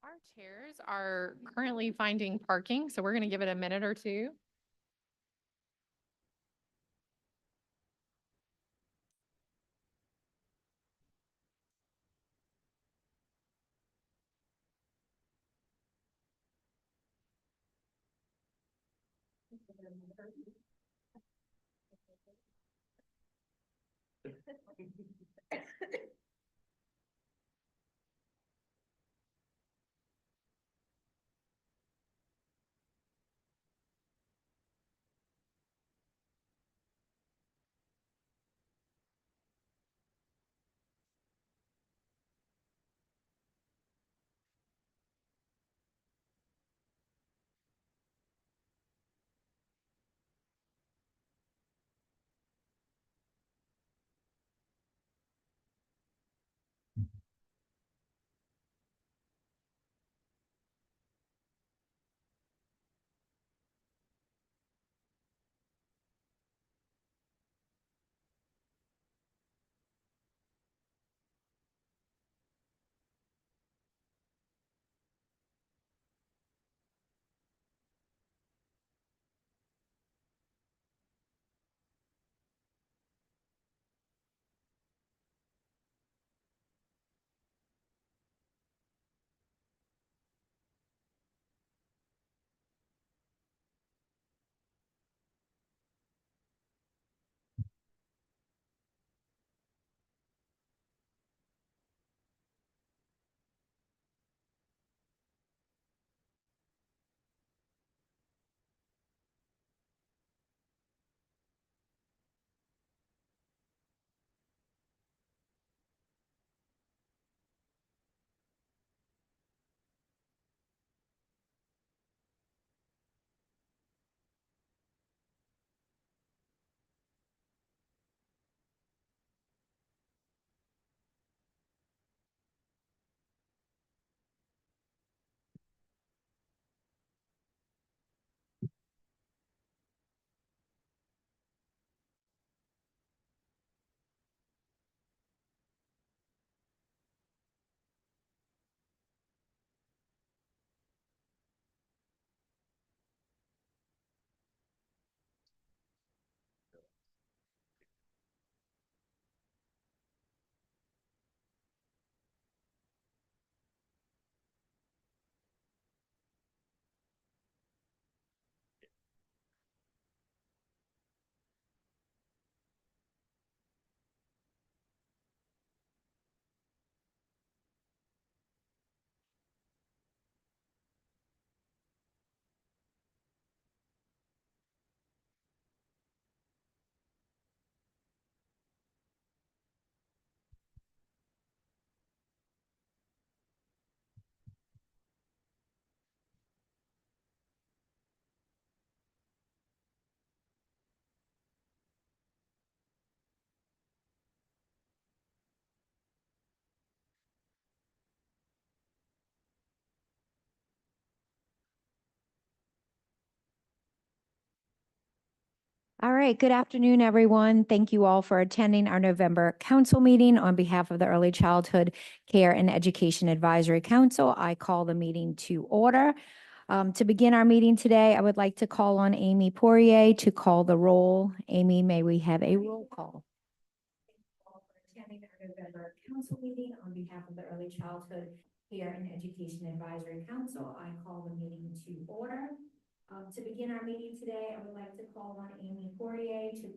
Our chairs are currently finding parking, so we're going to give it a minute or two. All right, good afternoon, everyone. Thank you all for attending our November council meeting. On behalf of the Early Childhood Care and Education Advisory Council, I call the meeting to order. To begin our meeting today, I would like to call on Amy Poirier to call the roll. Amy, may we have a roll call? Thank you all for attending our November council meeting. On behalf of the Early Childhood Care and Education Advisory Council, I call the meeting to order. To begin our meeting today, I would like to call on Amy Poirier to.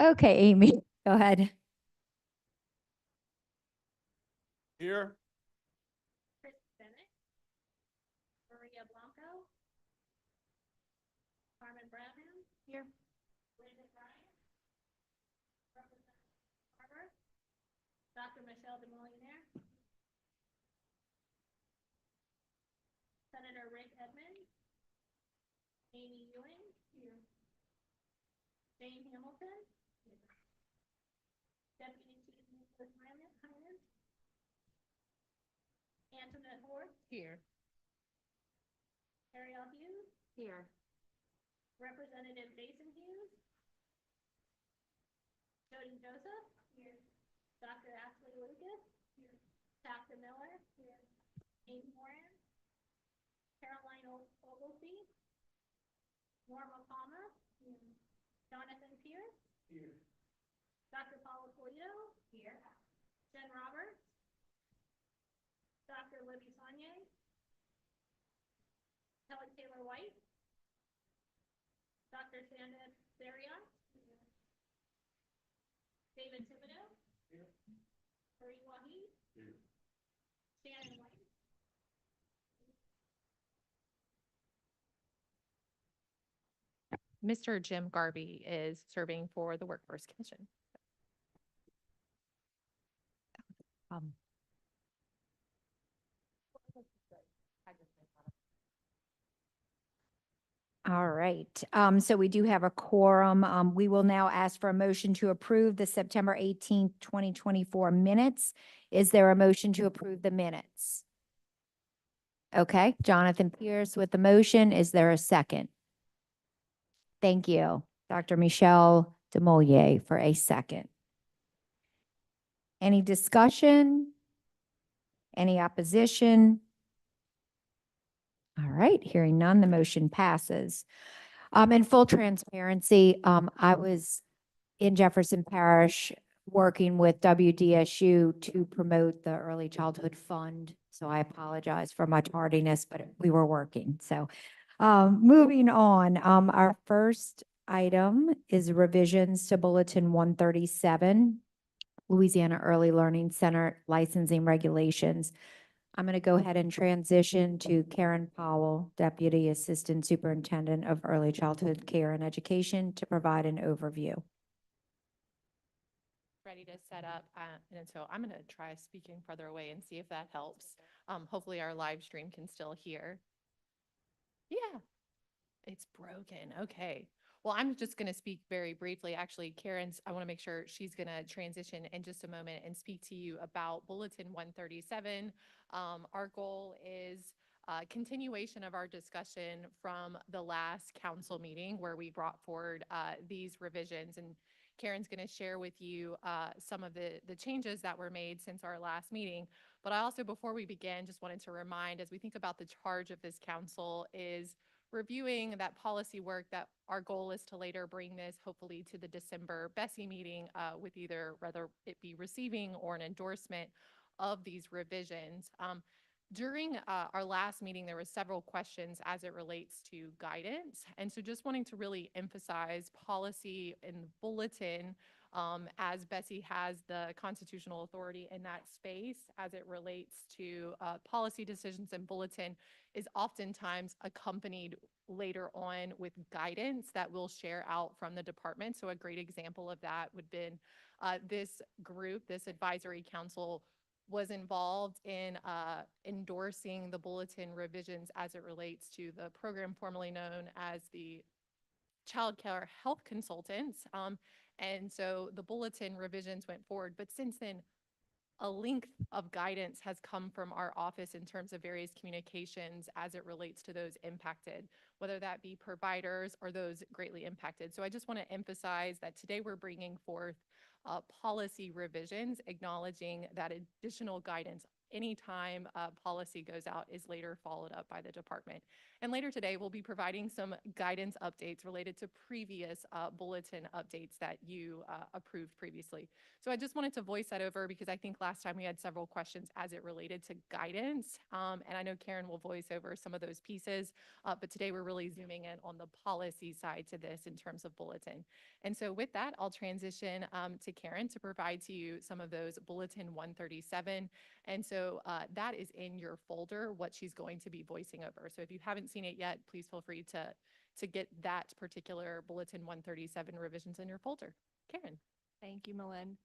Okay, Amy, go ahead. Here. Here. Dr. Michelle DeMolinaire. Senator Rick Edmonds. Amy Ewing. Here. Jane Hamilton. Deputy Chief Nicholas Hyman. Antoinette Horst. Here. Ariel Hughes. Here. Representative Jason Hughes. Jody Joseph. Here. Dr. Ashley Lucas. Here. Dr. Miller. Here. Amy Moran. Caroline Oglesby. Norma Palmer. Here. Jonathan Pierce. Here. Dr. Paula Polito. Here. Jen Roberts. Dr. Libby Sonye. Kelly Taylor White. Dr. Sandra Darion. David Thibodeau. Here. Fareed Wahid. Here. Shannon White. Mr. Jim Garvey is serving for the Workforce Commission. All right, so we do have a quorum. We will now ask for a motion to approve the September 18th, 2024 minutes. Is there a motion to approve the minutes? Okay, Jonathan Pierce with the motion. Is there a second? Thank you, Dr. Michelle DeMolinaire, for a second. Any discussion? Any opposition? All right, hearing none, the motion passes. In full transparency, I was in Jefferson Parish working with WDSU to promote the Early Childhood Fund. So I apologize for my tardiness, but we were working. So moving on, our first item is revisions to Bulletin 137, Louisiana Early Learning Center licensing regulations. I'm going to go ahead and transition to Karen Powell, Deputy Assistant Superintendent of Early Childhood Care and Education, to provide an overview. Ready to set up, and so I'm going to try speaking further away and see if that helps. Hopefully our live stream can still hear. Yeah, it's broken. Okay. Well, I'm just going to speak very briefly. Actually, I want to make sure she's going to transition in just a moment and speak to you about Bulletin 137. Our goal is continuation of our discussion from the last council meeting where we brought forward these revisions, and Karen's going to share with you some of the changes that were made since our last meeting. But I also, before we begin, just wanted to remind, as we think about the charge of this council, is reviewing that policy work, that our goal is to later bring this hopefully to the December Bessie meeting with either whether it be receiving or an endorsement of these revisions. During our last meeting, there were several questions as it relates to guidance. And so just wanting to really emphasize policy in the bulletin as Bessie has the constitutional authority in that space as it relates to policy decisions, and bulletin is oftentimes accompanied later on with guidance that we'll share out from the department. So a great example of that would have been this group, this advisory council, was involved in endorsing the bulletin revisions as it relates to the program formerly known as the Child Care Health Consultants. And so the bulletin revisions went forward. But since then, a length of guidance has come from our office in terms of various communications as it relates to those impacted, whether that be providers or those greatly impacted. So I just want to emphasize that today we're bringing forth policy revisions, acknowledging that additional guidance anytime policy goes out is later followed up by the department. And later today, we'll be providing some guidance updates related to previous bulletin updates that you approved previously. So I just wanted to voice that over because I think last time we had several questions as it related to guidance. And I know Karen will voice over some of those pieces, but today we're really zooming in on the policy side to this in terms of bulletin. And so with that, I'll transition to Karen to provide to you some of those Bulletin 137. And so that is in your folder, what she's going to be voicing over. So if you haven't seen it yet, please feel free to to get that particular Bulletin 137 revisions in your folder. Karen? Thank you, Malin.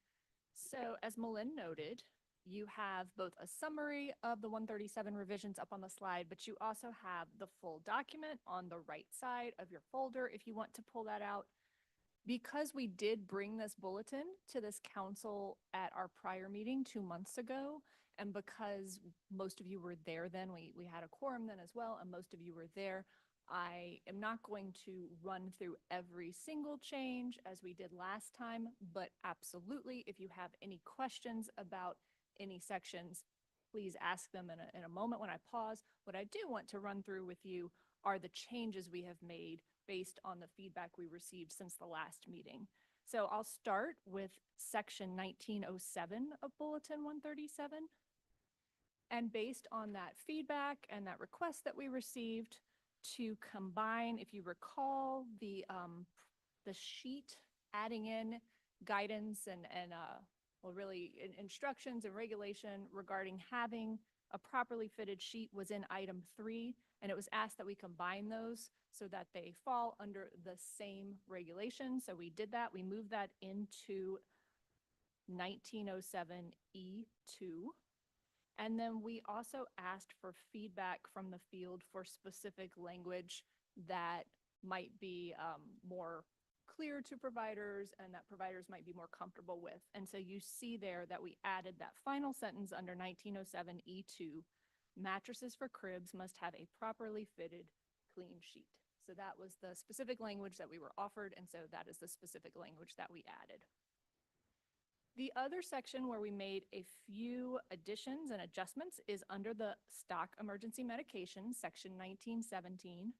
So as Malin noted, you have both a summary of the 137 revisions up on the slide, but you also have the full document on the right side of your folder if you want to pull that out. Because we did bring this bulletin to this council at our prior meeting 2 months ago, and because most of you were there then, we had a quorum then as well, and most of you were there, I am not going to run through every single change as we did last time, but absolutely, if you have any questions about any sections, please ask them in a moment when I pause. What I do want to run through with you are the changes we have made based on the feedback we received since the last meeting. So I'll start with section 1907 of Bulletin 137. And based on that feedback and that request that we received to combine, if you recall, the sheet adding in guidance and well, really instructions and regulation regarding having a properly fitted sheet was in item 3, and it was asked that we combine those so that they fall under the same regulation. So we did that. We moved that into 1907E2. And then we also asked for feedback from the field for specific language that might be more clear to providers and that providers might be more comfortable with. And so you see there that we added that final sentence under 1907E2, mattresses for cribs must have a properly fitted clean sheet. So that was the specific language that we were offered, and so that is the specific language that we added. The other section where we made a few additions and adjustments is under the stock emergency medication, section 1917.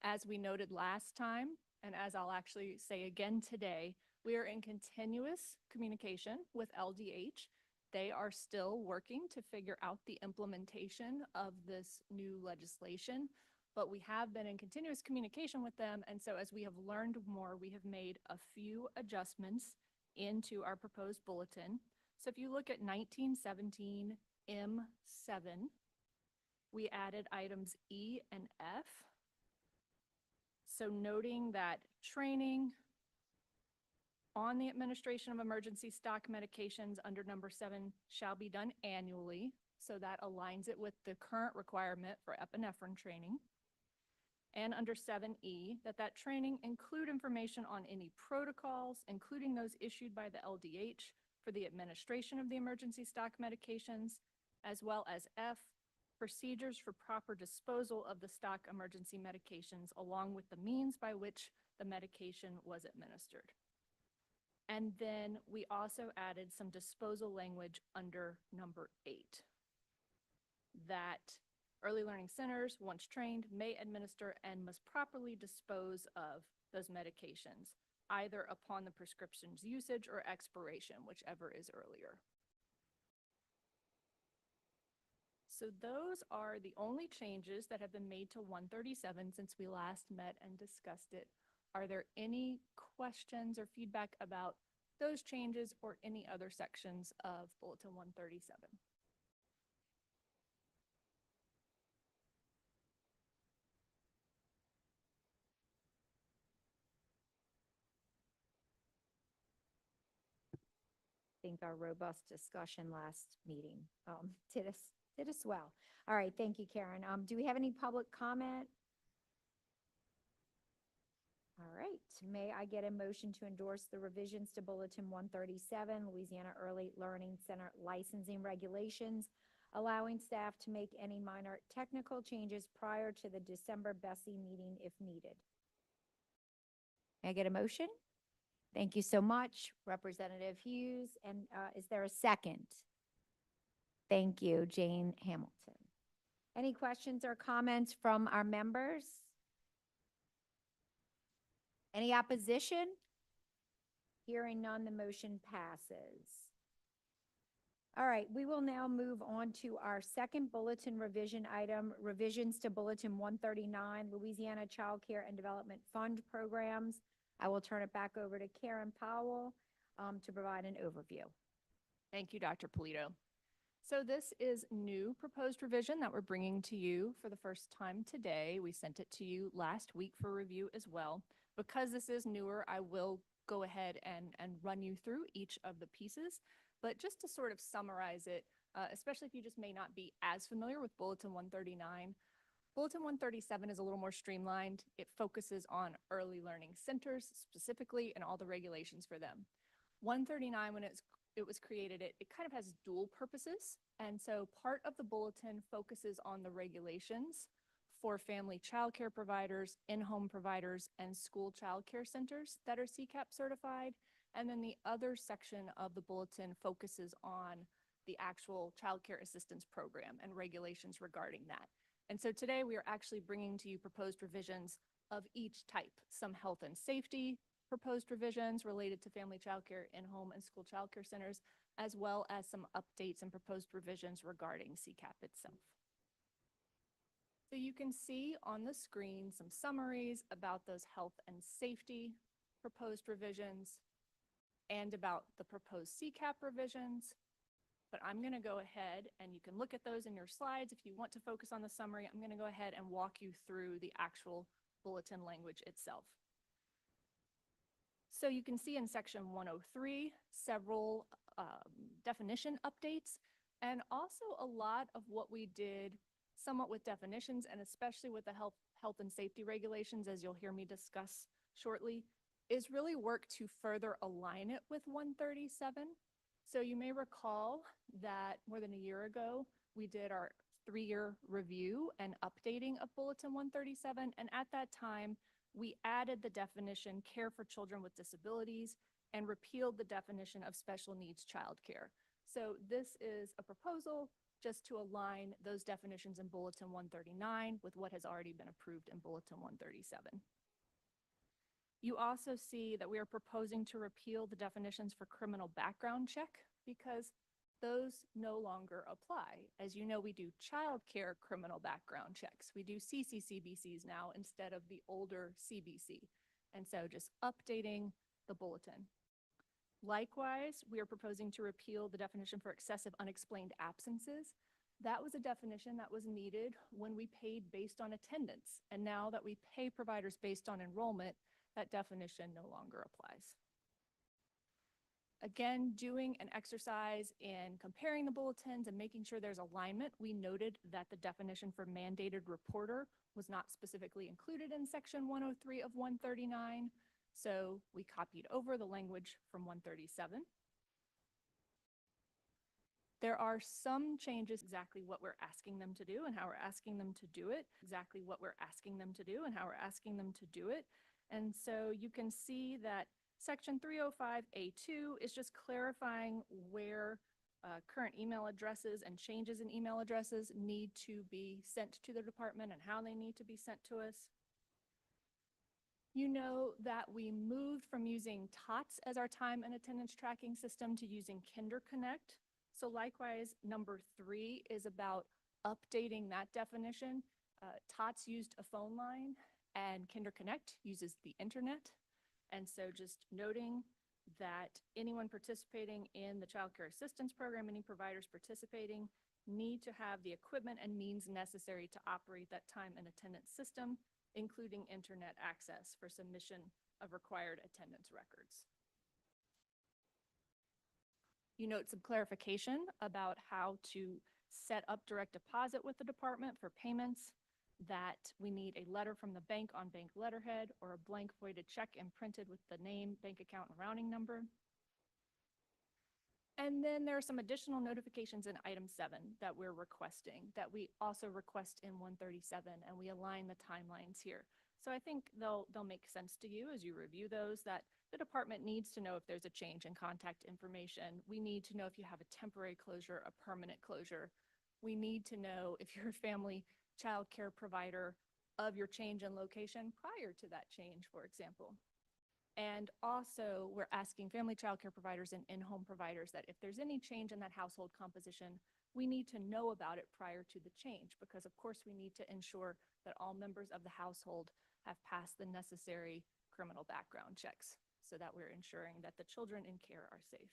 As we noted last time, and as I'll actually say again today, we are in continuous communication with LDH. They are still working to figure out the implementation of this new legislation, but we have been in continuous communication with them. And so as we have learned more, we have made a few adjustments into our proposed bulletin. So if you look at 1917 M7, we added items E and F. So noting that training on the administration of emergency stock medications under number 7 shall be done annually. So that aligns it with the current requirement for epinephrine training. And under 7E, that training include information on any protocols, including those issued by the LDH for the administration of the emergency stock medications, as well as F, procedures for proper disposal of the stock emergency medications, along with the means by which the medication was administered. And then we also added some disposal language under number 8, that early learning centers, once trained, may administer and must properly dispose of those medications, either upon the prescription's usage or expiration, whichever is earlier. So those are the only changes that have been made to 137 since we last met and discussed it. Are there any questions or feedback about those changes or any other sections of Bulletin 137? I think our robust discussion last meeting did us well. All right, thank you, Karen. Do we have any public comment? All right, may I get a motion to endorse the revisions to Bulletin 137, Louisiana Early Learning Center licensing regulations, allowing staff to make any minor technical changes prior to the December BESI meeting if needed? May I get a motion? Thank you so much, Representative Hughes. And is there a second? Thank you, Jane Hamilton. Any questions or comments from our members? Any opposition? Hearing none, the motion passes. All right, we will now move on to our second bulletin revision item, revisions to Bulletin 139, Louisiana Child Care and Development Fund programs. I will turn it back over to Karen Powell to provide an overview. Thank you, Dr. Polito. So this is new proposed revision that we're bringing to you for the first time today. We sent it to you last week for review as well. Because this is newer, I will go ahead and run you through each of the pieces. But just to sort of summarize it, especially if you just may not be as familiar with Bulletin 139, Bulletin 137 is a little more streamlined. It focuses on early learning centers specifically and all the regulations for them. 139, when it was created, it kind of has dual purposes. And so part of the bulletin focuses on the regulations for family childcare providers, in-home providers, and school childcare centers that are CCAP certified. And then the other section of the bulletin focuses on the actual childcare assistance program and regulations regarding that. And so today we are actually bringing to you proposed revisions of each type, some health and safety proposed revisions related to family childcare, in-home, and school childcare centers, as well as some updates and proposed revisions regarding CCAP itself. So you can see on the screen some summaries about those health and safety proposed revisions and about the proposed CCAP revisions. But I'm going to go ahead and you can look at those in your slides. If you want to focus on the summary, I'm going to go ahead and walk you through the actual bulletin language itself. So you can see in section 103, several definition updates, and also a lot of what we did somewhat with definitions and especially with the health and safety regulations, as you'll hear me discuss shortly, is really work to further align it with 137. So you may recall that more than a year ago, we did our 3-year review and updating of Bulletin 137. And at that time, we added the definition care for children with disabilities and repealed the definition of special needs childcare. So this is a proposal just to align those definitions in Bulletin 139 with what has already been approved in Bulletin 137. You also see that we are proposing to repeal the definitions for criminal background check because those no longer apply. As you know, we do child care criminal background checks. We do CCCBCs now instead of the older CBC. And so just updating the bulletin. Likewise, we are proposing to repeal the definition for excessive unexplained absences. That was a definition that was needed when we paid based on attendance. And now that we pay providers based on enrollment, that definition no longer applies. Again, doing an exercise in comparing the bulletins and making sure there's alignment, we noted that the definition for mandated reporter was not specifically included in section 103 of 139. So we copied over the language from 137. There are some changes, exactly what we're asking them to do and how we're asking them to do it, exactly what we're asking them to do and how we're asking them to do it. And so you can see that section 305A2 is just clarifying where current email addresses and changes in email addresses need to be sent to the department and how they need to be sent to us. You know that we moved from using TOTS as our time and attendance tracking system to using KinderConnect. So likewise, number 3 is about updating that definition. TOTS used a phone line and KinderConnect uses the internet. And so just noting that anyone participating in the child care assistance program, any providers participating, need to have the equipment and means necessary to operate that time and attendance system, including internet access for submission of required attendance records. You note some clarification about how to set up direct deposit with the department for payments, that we need a letter from the bank on bank letterhead or a blank voided check imprinted with the name, bank account, and routing number. And then there are some additional notifications in item 7 that we're requesting that we also request in 137, and we align the timelines here. So I think they'll make sense to you as you review those, that the department needs to know if there's a change in contact information. We need to know if you have a temporary closure, a permanent closure. We need to know if you're a family child care provider of your change in location prior to that change, for example. And also, we're asking family child care providers and in-home providers that if there's any change in that household composition, we need to know about it prior to the change, because of course we need to ensure that all members of the household have passed the necessary criminal background checks so that we're ensuring that the children in care are safe.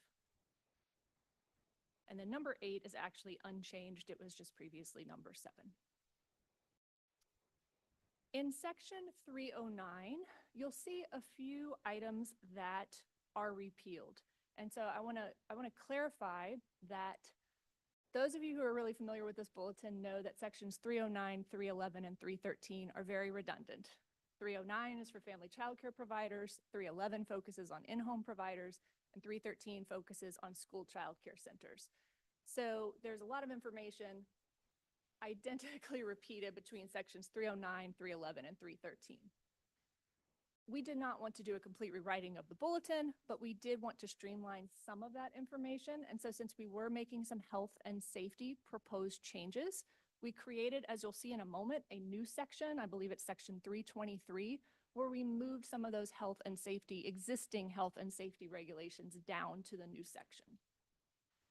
And then number 8 is actually unchanged. It was just previously number 7. In section 309, you'll see a few items that are repealed. And so I want to clarify that those of you who are really familiar with this bulletin know that sections 309, 311, and 313 are very redundant. 309 is for family childcare providers, 311 focuses on in-home providers, and 313 focuses on school childcare centers. So there's a lot of information identically repeated between sections 309, 311, and 313. We did not want to do a complete rewriting of the bulletin, but we did want to streamline some of that information. And so since we were making some health and safety proposed changes, we created, as you'll see in a moment, a new section, I believe it's section 323, where we moved some of those existing health and safety regulations down to the new section.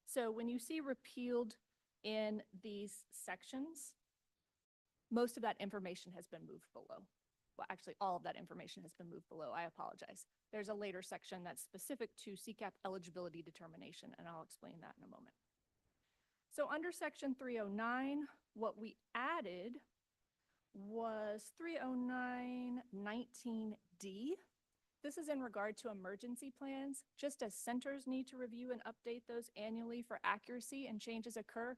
So when you see repealed in these sections, most of that information has been moved below. Well, actually, all of that information has been moved below. I apologize. There's a later section that's specific to CCAP eligibility determination, and I'll explain that in a moment. So under section 309, what we added was 309-19D. This is in regard to emergency plans. Just as centers need to review and update those annually for accuracy and changes occur,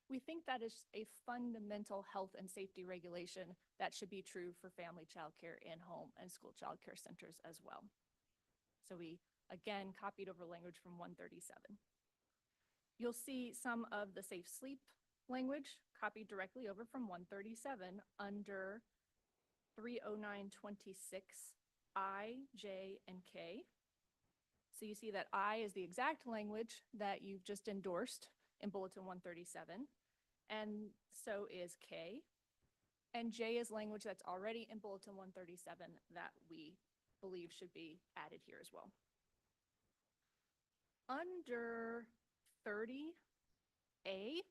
we think that is a fundamental health and safety regulation that should be true for family childcare in-home and school childcare centers as well. So we, again, copied over language from 137. You'll see some of the safe sleep language copied directly over from 137 under 309-26 I, J, and K. So you see that I is the exact language that you've just endorsed in Bulletin 137, and so is K. And J is language that's already in Bulletin 137 that we believe should be added here as well. Under 30A,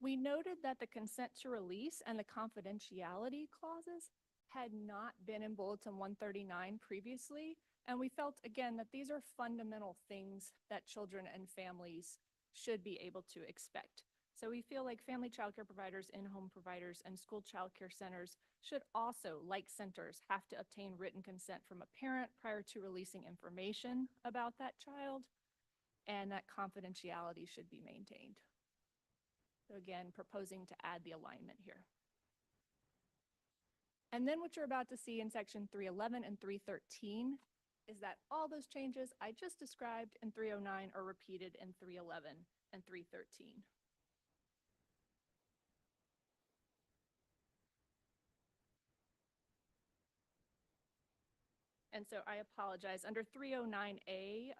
we noted that the consent to release and the confidentiality clauses had not been in Bulletin 139 previously, and we felt, again, that these are fundamental things that children and families should be able to expect. So we feel like family childcare providers, in-home providers, and school childcare centers should also, like centers, have to obtain written consent from a parent prior to releasing information about that child, and that confidentiality should be maintained. So again, proposing to add the alignment here. And then what you're about to see in section 311 and 313 is that all those changes I just described in 309 are repeated in 311 and 313. And so I apologize, under 309A,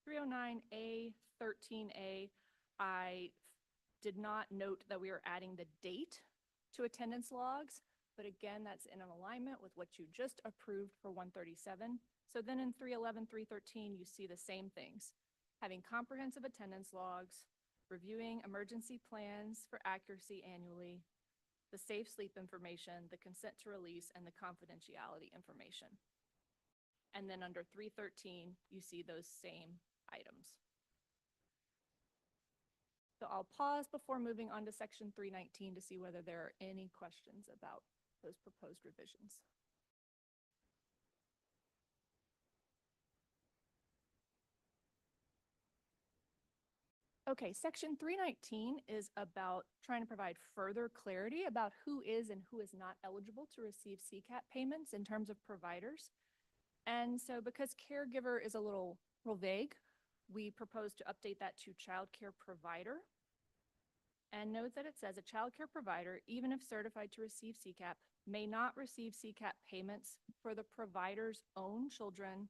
309A, 13A, I did not note that we were adding the date to attendance logs, but again, that's in alignment with what you just approved for 137. So then in 311, 313, you see the same things, having comprehensive attendance logs, reviewing emergency plans for accuracy annually, the safe sleep information, the consent to release, and the confidentiality information. And then under 313, you see those same items. So I'll pause before moving on to section 319 to see whether there are any questions about those proposed revisions. Okay, section 319 is about trying to provide further clarity about who is and who is not eligible to receive CCAP payments in terms of providers. And so because caregiver is a little vague, we propose to update that to child care provider. And note that it says a child care provider, even if certified to receive CCAP, may not receive CCAP payments for the provider's own children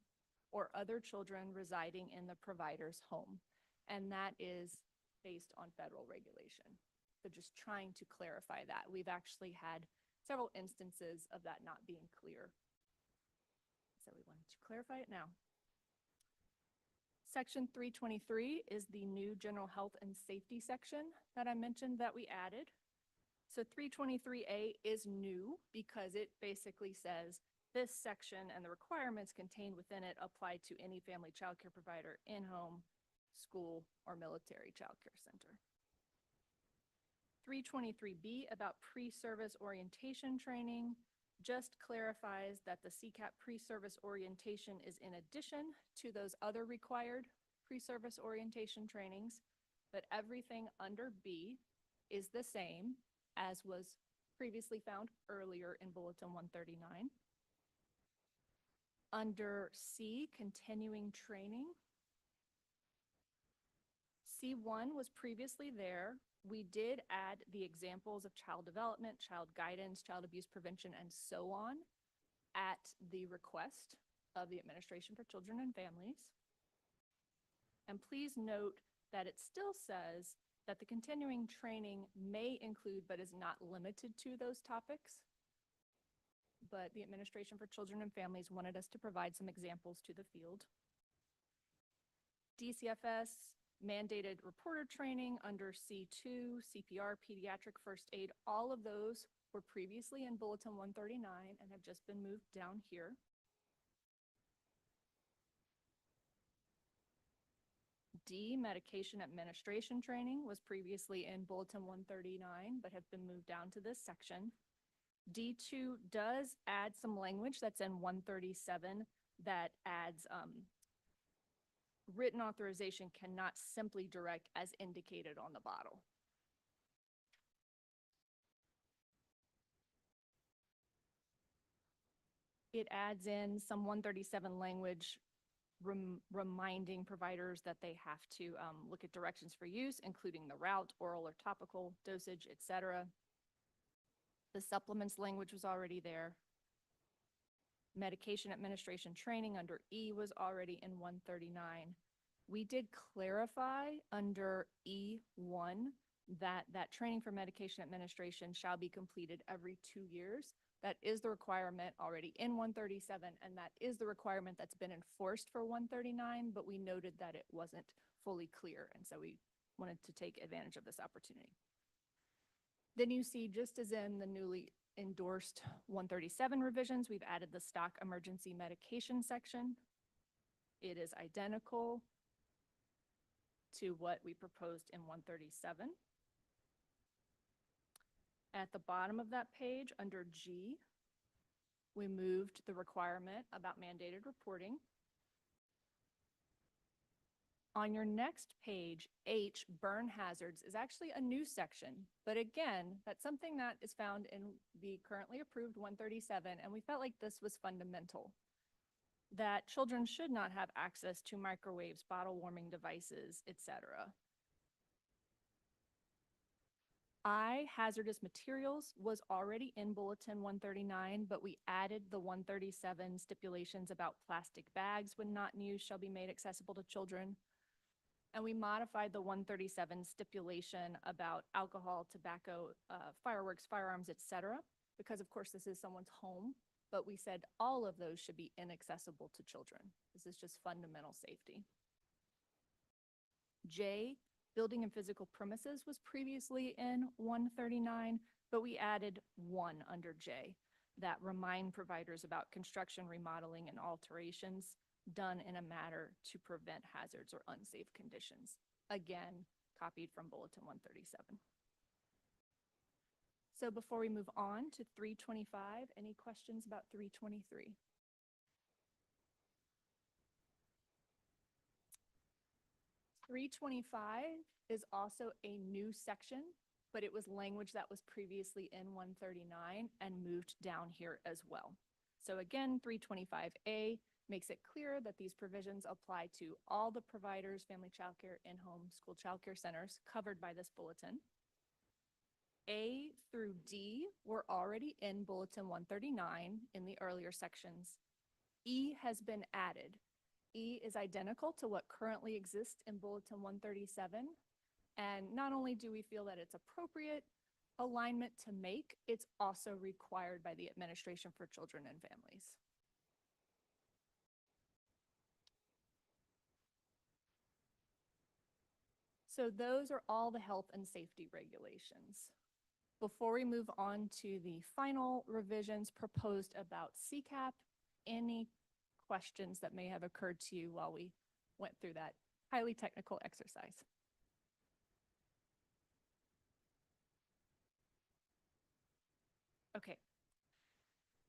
or other children residing in the provider's home. And that is based on federal regulation. So just trying to clarify that. We've actually had several instances of that not being clear. So we wanted to clarify it now. Section 323 is the new general health and safety section that I mentioned that we added. So 323A is new because it basically says this section and the requirements contained within it apply to any family childcare provider in-home, school, or military childcare center. 323B about pre-service orientation training just clarifies that the CCAP pre-service orientation is in addition to those other required pre-service orientation trainings, but everything under B is the same as was previously found earlier in Bulletin 139. Under C, continuing training, C1 was previously there. We did add the examples of child development, child guidance, child abuse prevention, and so on at the request of the Administration for Children and Families. And please note that it still says that the continuing training may include but is not limited to those topics. But the Administration for Children and Families wanted us to provide some examples to the field. DCFS mandated reporter training under C2, CPR, pediatric first aid, all of those were previously in Bulletin 139 and have just been moved down here. D, medication administration training was previously in Bulletin 139, but have been moved down to this section. D2 does add some language that's in 137 that adds written authorization cannot simply direct as indicated on the bottle. It adds in some 137 language reminding providers that they have to look at directions for use, including the route, oral or topical, dosage, etc. The supplements language was already there. Medication administration training under E was already in 139. We did clarify under E1 that training for medication administration shall be completed every 2 years. That is the requirement already in 137, and that is the requirement that's been enforced for 139, but we noted that it wasn't fully clear, and so we wanted to take advantage of this opportunity. Then you see, just as in the newly endorsed 137 revisions, we've added the stock emergency medication section. It is identical to what we proposed in 137. At the bottom of that page, under G, we moved the requirement about mandated reporting. On your next page, H, burn hazards, is actually a new section. But again, that's something that is found in the currently approved 137, and we felt like this was fundamental, that children should not have access to microwaves, bottle warming devices, etc. I, hazardous materials, was already in Bulletin 139, but we added the 137 stipulations about plastic bags when not in use shall be made accessible to children. And we modified the 137 stipulation about alcohol, tobacco, fireworks, firearms, etc. Because of course this is someone's home, but we said all of those should be inaccessible to children. This is just fundamental safety. J, building and physical premises was previously in 139, but we added 1 under J that remind providers about construction, remodeling, and alterations done in a manner to prevent hazards or unsafe conditions. Again, copied from Bulletin 137. So before we move on to 325, any questions about 323? .325 is also a new section, but it was language that was previously in 139 and moved down here as well. So again, 325A makes it clear that these provisions apply to all the providers, family childcare, in-home school childcare centers covered by this bulletin. A through D were already in Bulletin 139 in the earlier sections. E has been added. E is identical to what currently exists in Bulletin 137. And not only do we feel that it's appropriate alignment to make, it's also required by the Administration for Children and Families. So those are all the health and safety regulations. Before we move on to the final revisions proposed about CCAP, any questions that may have occurred to you while we went through that highly technical exercise. Okay.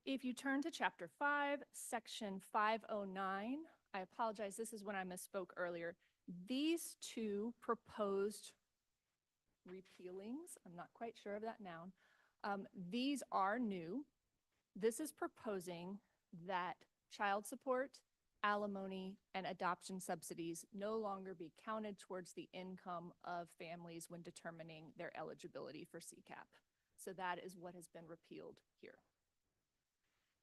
If you turn to chapter 5, section 509, I apologize, this is when I misspoke earlier. These two proposed repealings, I'm not quite sure of that noun, these are new. This is proposing that child support, alimony, and adoption subsidies no longer be counted towards the income of families when determining their eligibility for CCAP. So that is what has been repealed here.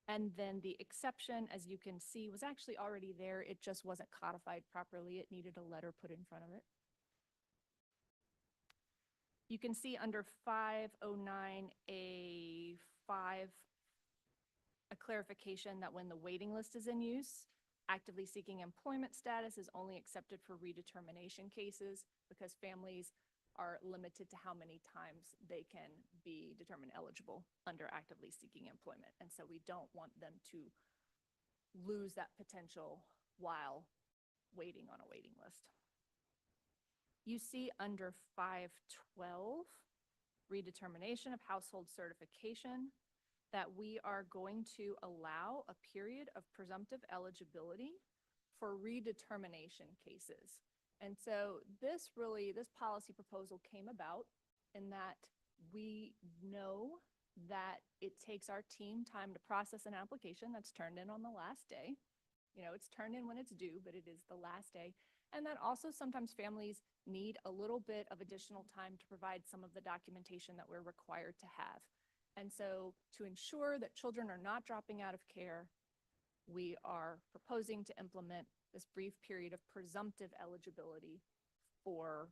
And then the exception, as you can see, was actually already there. It just wasn't codified properly. It needed a letter put in front of it. You can see under 509A5, a clarification that when the waiting list is in use, actively seeking employment status is only accepted for redetermination cases because families are limited to how many times they can be determined eligible under actively seeking employment. And so we don't want them to lose that potential while waiting on a waiting list. You see under 512, redetermination of household certification, that we are going to allow a period of presumptive eligibility for redetermination cases. And so this policy proposal came about in that we know that it takes our team time to process an application that's turned in on the last day. You know, it's turned in when it's due, but it is the last day. And that also sometimes families need a little bit of additional time to provide some of the documentation that we're required to have. And so to ensure that children are not dropping out of care, we are proposing to implement this brief period of presumptive eligibility for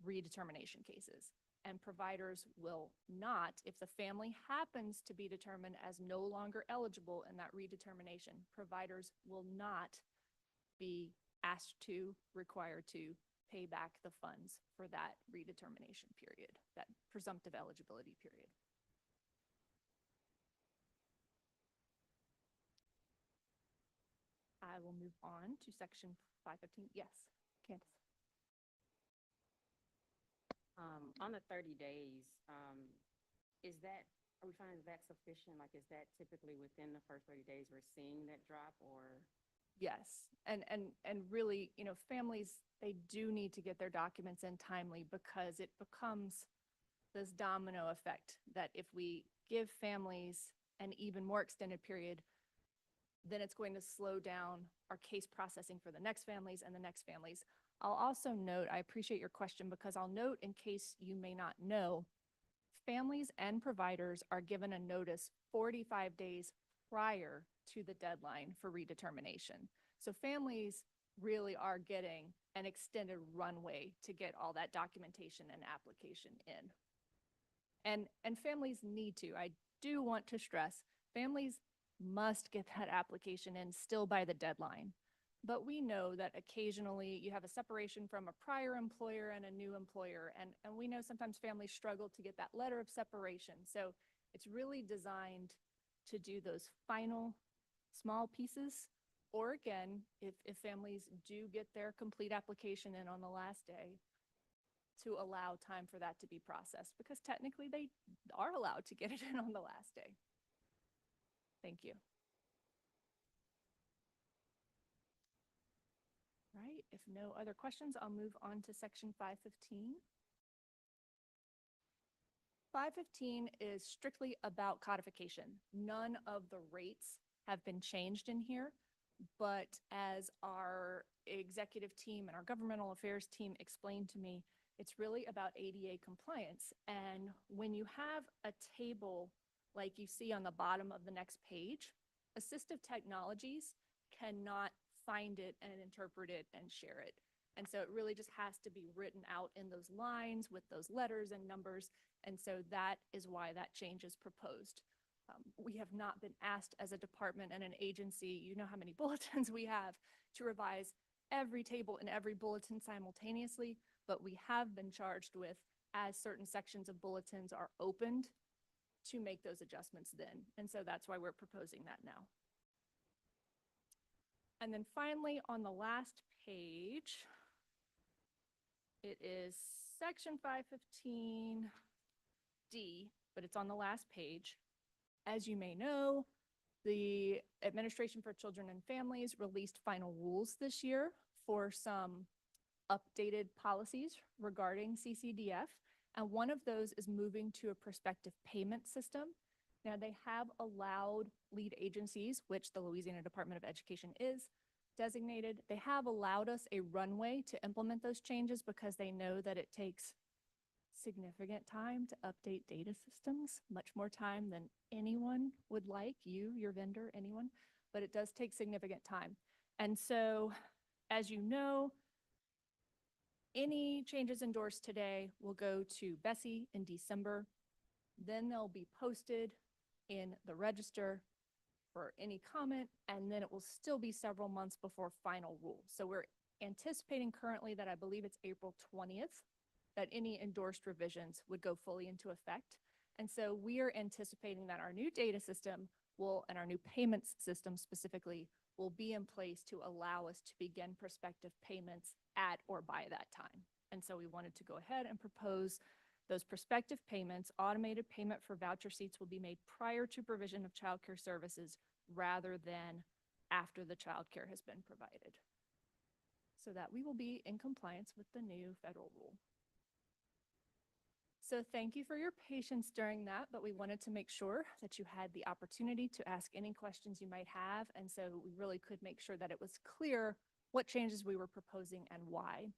redetermination cases. And providers will not, if the family happens to be determined as no longer eligible in that redetermination, providers will not be asked to, required to pay back the funds for that redetermination period, that presumptive eligibility period. I will move on to section 515. Yes, Candace. On the 30 days, are we finding that sufficient? Like, is that typically within the first 30 days we're seeing that drop, or? Yes, and really, you know, families, they do need to get their documents in timely because it becomes this domino effect that if we give families an even more extended period, then it's going to slow down our case processing for the next families and the next families. I'll also note, I appreciate your question because I'll note, in case you may not know, families and providers are given a notice 45 days prior to the deadline for redetermination. So families really are getting an extended runway to get all that documentation and application in. And families need to. I do want to stress, families must get that application in still by the deadline. But we know that occasionally you have a separation from a prior employer and a new employer. And we know sometimes families struggle to get that letter of separation. So it's really designed to do those final small pieces. Or again, if families do get their complete application in on the last day, to allow time for that to be processed, because technically they are allowed to get it in on the last day. Thank you. Right, if no other questions, I'll move on to section 515. 515 is strictly about codification. None of the rates have been changed in here, but as our executive team and our governmental affairs team explained to me, it's really about ADA compliance. And when you have a table like you see on the bottom of the next page, assistive technologies cannot find it and interpret it and share it. And so it really just has to be written out in those lines with those letters and numbers. And so that is why that change is proposed. We have not been asked as a department and an agency, you know how many bulletins we have, to revise every table and every bulletin simultaneously, but we have been charged with, as certain sections of bulletins are opened, to make those adjustments then. And so that's why we're proposing that now. And then finally, on the last page, It is section 515D, but it's on the last page. As you may know, the Administration for Children and Families released final rules this year for some updated policies regarding CCDF. And one of those is moving to a prospective payment system. Now, they have allowed lead agencies, which the Louisiana Department of Education is designated, they have allowed us a runway to implement those changes because they know that it takes significant time to update data systems, much more time than anyone would like, you, your vendor, anyone, but it does take significant time. And so, as you know, any changes endorsed today will go to Bessie in December. Then they'll be posted in the register for any comment, and then it will still be several months before final rule. So we're anticipating currently that I believe it's April 20th that any endorsed revisions would go fully into effect. And so we are anticipating that our new data system will, and our new payments system specifically, will be in place to allow us to begin prospective payments at or by that time. And so we wanted to go ahead and propose those prospective payments. Automated payment for voucher seats will be made prior to provision of childcare services rather than after the childcare has been provided, so that we will be in compliance with the new federal rule. So thank you for your patience during that, but we wanted to make sure that you had the opportunity to ask any questions you might have. And so we really could make sure that it was clear what changes we were proposing and why.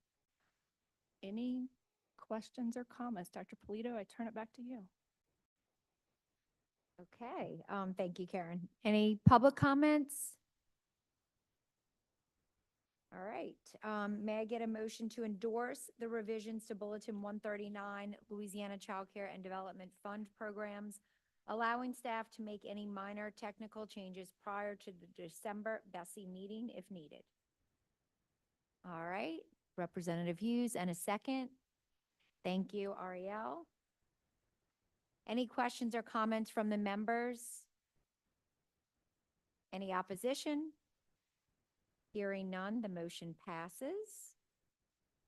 Any questions or comments? Dr. Polito, I turn it back to you. Okay, thank you, Karen. Any public comments? All right, may I get a motion to endorse the revisions to Bulletin 139, Louisiana Child Care and Development Fund programs, allowing staff to make any minor technical changes prior to the December Bessie meeting if needed? All right, Representative Hughes, and a second. Thank you, Ariel. Any questions or comments from the members? Any opposition? Hearing none, the motion passes.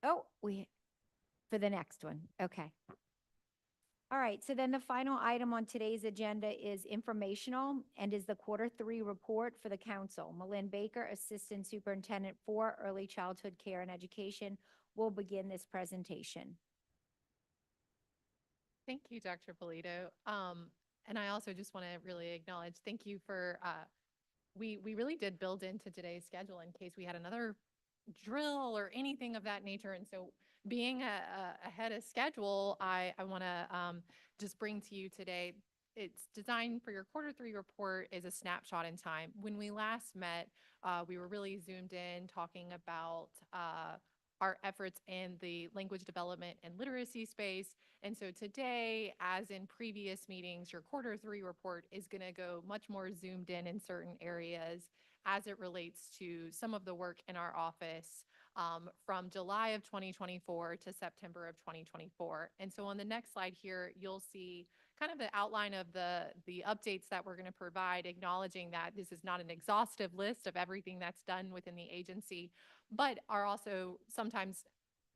Oh, for the next one, okay. All right, so then the final item on today's agenda is informational and is the Q3 report for the council. Malin Baker, Assistant Superintendent for Early Childhood Care and Education, will begin this presentation. Thank you, Dr. Polito. And I also just want to really acknowledge, thank you for, we really did build into today's schedule in case we had another drill or anything of that nature. And so being ahead of schedule, I want to just bring to you today, it's designed for your Q3 report is a snapshot in time. When we last met, we were really zoomed in talking about our efforts in the language development and literacy space. And so today, as in previous meetings, your Q3 report is going to go much more zoomed in certain areas as it relates to some of the work in our office from July of 2024 to September of 2024. And so on the next slide here, you'll see kind of the outline of the updates that we're going to provide, acknowledging that this is not an exhaustive list of everything that's done within the agency, but are also sometimes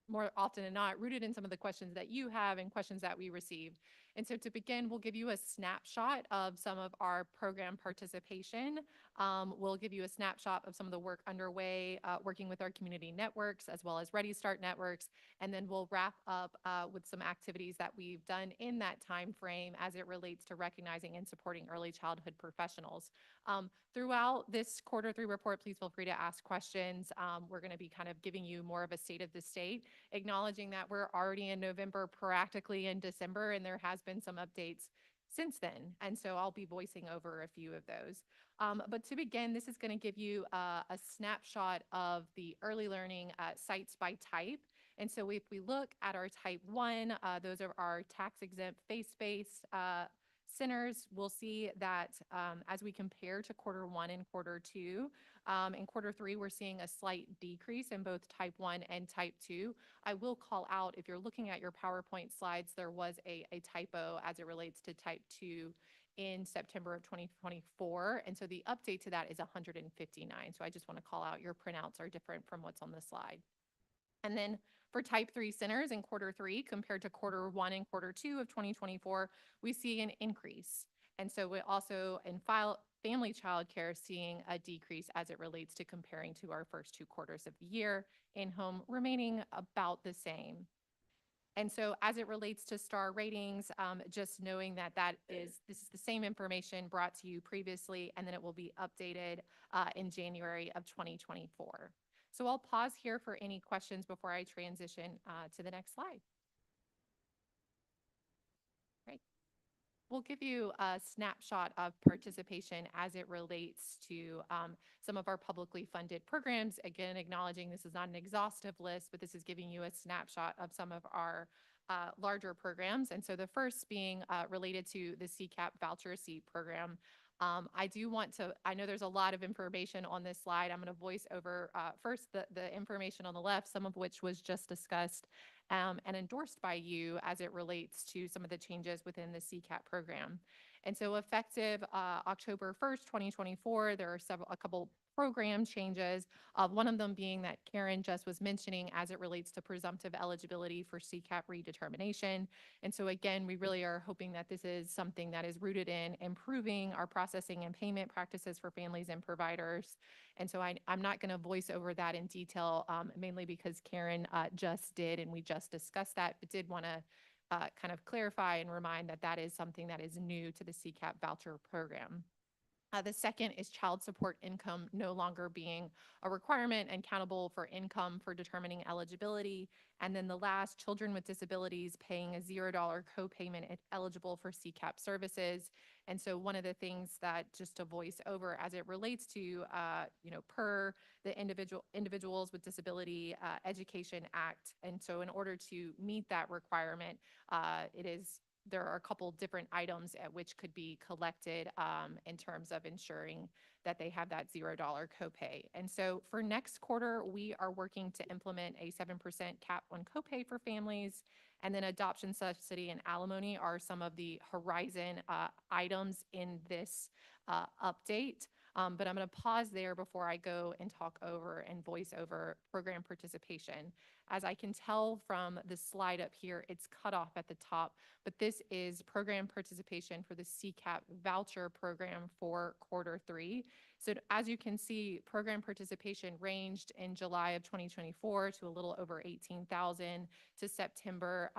more often than not rooted in some of the questions that you have and questions that we received. And so to begin, we'll give you a snapshot of some of our program participation. We'll give you a snapshot of some of the work underway, working with our community networks as well as Ready Start networks. And then we'll wrap up with some activities that we've done in that time frame as it relates to recognizing and supporting early childhood professionals. Throughout this Q3 report, please feel free to ask questions. We're going to be kind of giving you more of a state of the state, acknowledging that we're already in November, practically in December, and there has been some updates since then. And so I'll be voicing over a few of those. But to begin, this is going to give you a snapshot of the early learning sites by type. And so if we look at our type 1, those are our tax exempt faith-based centers, we'll see that as we compare to Q1 and Q2, in Q3, we're seeing a slight decrease in both type 1 and type 2. I will call out, if you're looking at your PowerPoint slides, there was a typo as it relates to type 2 in September of 2024. And so the update to that is 159. So I just want to call out your printouts are different from what's on the slide. And then For type 3 centers in quarter 3 compared to quarter 1 and quarter 2 of 2024, we see an increase. And so we also in family childcare seeing a decrease as it relates to comparing to our first 2 quarters of the year, in-home remaining about the same. And so as it relates to star ratings, just knowing that this is the same information brought to you previously, and then it will be updated in January of 2024. So I'll pause here for any questions before I transition to the next slide. Great. We'll give you a snapshot of participation as it relates to some of our publicly funded programs. Again, acknowledging this is not an exhaustive list, but this is giving you a snapshot of some of our larger programs. And so the first being related to the CCAP voucher seat program. I know there's a lot of information on this slide. I'm going to voice over first the information on the left, some of which was just discussed and endorsed by you as it relates to some of the changes within the CCAP program. And so effective October 1st, 2024, there are a couple program changes, one of them being that Karen just was mentioning as it relates to presumptive eligibility for CCAP redetermination. And so again, we really are hoping that this is something that is rooted in improving our processing and payment practices for families and providers. And so I'm not going to voice over that in detail, mainly because Karen just did, and we just discussed that, but did want to kind of clarify and remind that that is something that is new to the CCAP voucher program. The second is child support income no longer being a requirement and countable for income for determining eligibility. And then the last, children with disabilities paying a $0 copayment if eligible for CCAP services. And so one of the things that just to voice over as it relates to, per the Individuals with Disability Education Act. And so in order to meet that requirement, there are a couple different items at which could be collected in terms of ensuring that they have that $0 copay. And so for next quarter, we are working to implement a 7% cap on copay for families. And then adoption subsidy and alimony are some of the horizon items in this update. But I'm going to pause there before I go and talk over and voice over program participation. As I can tell from the slide up here, it's cut off at the top, but this is program participation for the CCAP voucher program for quarter 3. So as you can see, program participation ranged in July of 2024 to a little over 18,000 to September,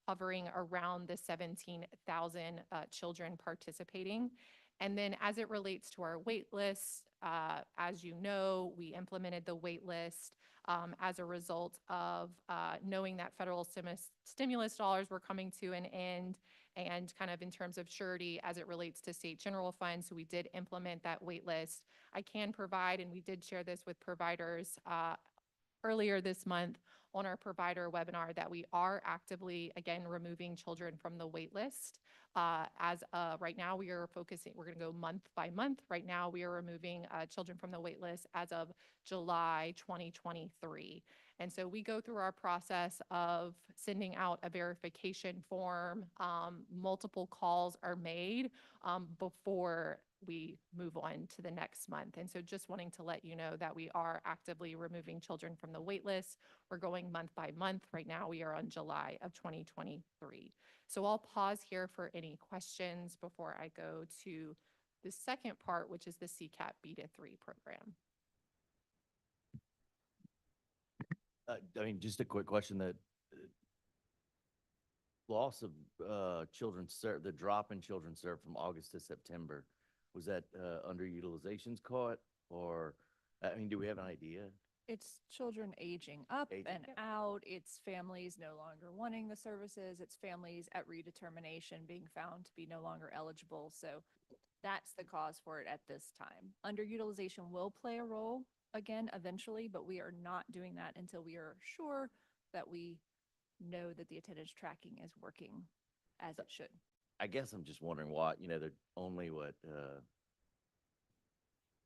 hovering around the 17,000 children participating. And then as it relates to our wait list, as you know, we implemented the wait list as a result of knowing that federal stimulus dollars were coming to an end and kind of in terms of surety as it relates to state general funds. So we did implement that wait list. I can provide, and we did share this with providers earlier this month on our provider webinar, that we are actively, again, removing children from the wait list. Right now, we're going to go month by month. Right now, we are removing children from the wait list as of July 2023. And so we go through our process of sending out a verification form. Multiple calls are made before we move on to the next month. And so just wanting to let you know that we are actively removing children from the wait list. We're going month by month. Right now, we are on July of 2023. So I'll pause here for any questions before I go to the second part, which is the CCAP Beta 3 program. Just a quick question. That loss of children served, the drop in children served from August to September, was that underutilizations caught, or do we have an idea? It's children aging up Aging. and out. It's families no longer wanting the services. It's families at redetermination being found to be no longer eligible. So that's the cause for it at this time. Underutilization will play a role again eventually, but we are not doing that until we are sure that we know that the attendance tracking is working as it should. I guess I'm just wondering why, they're only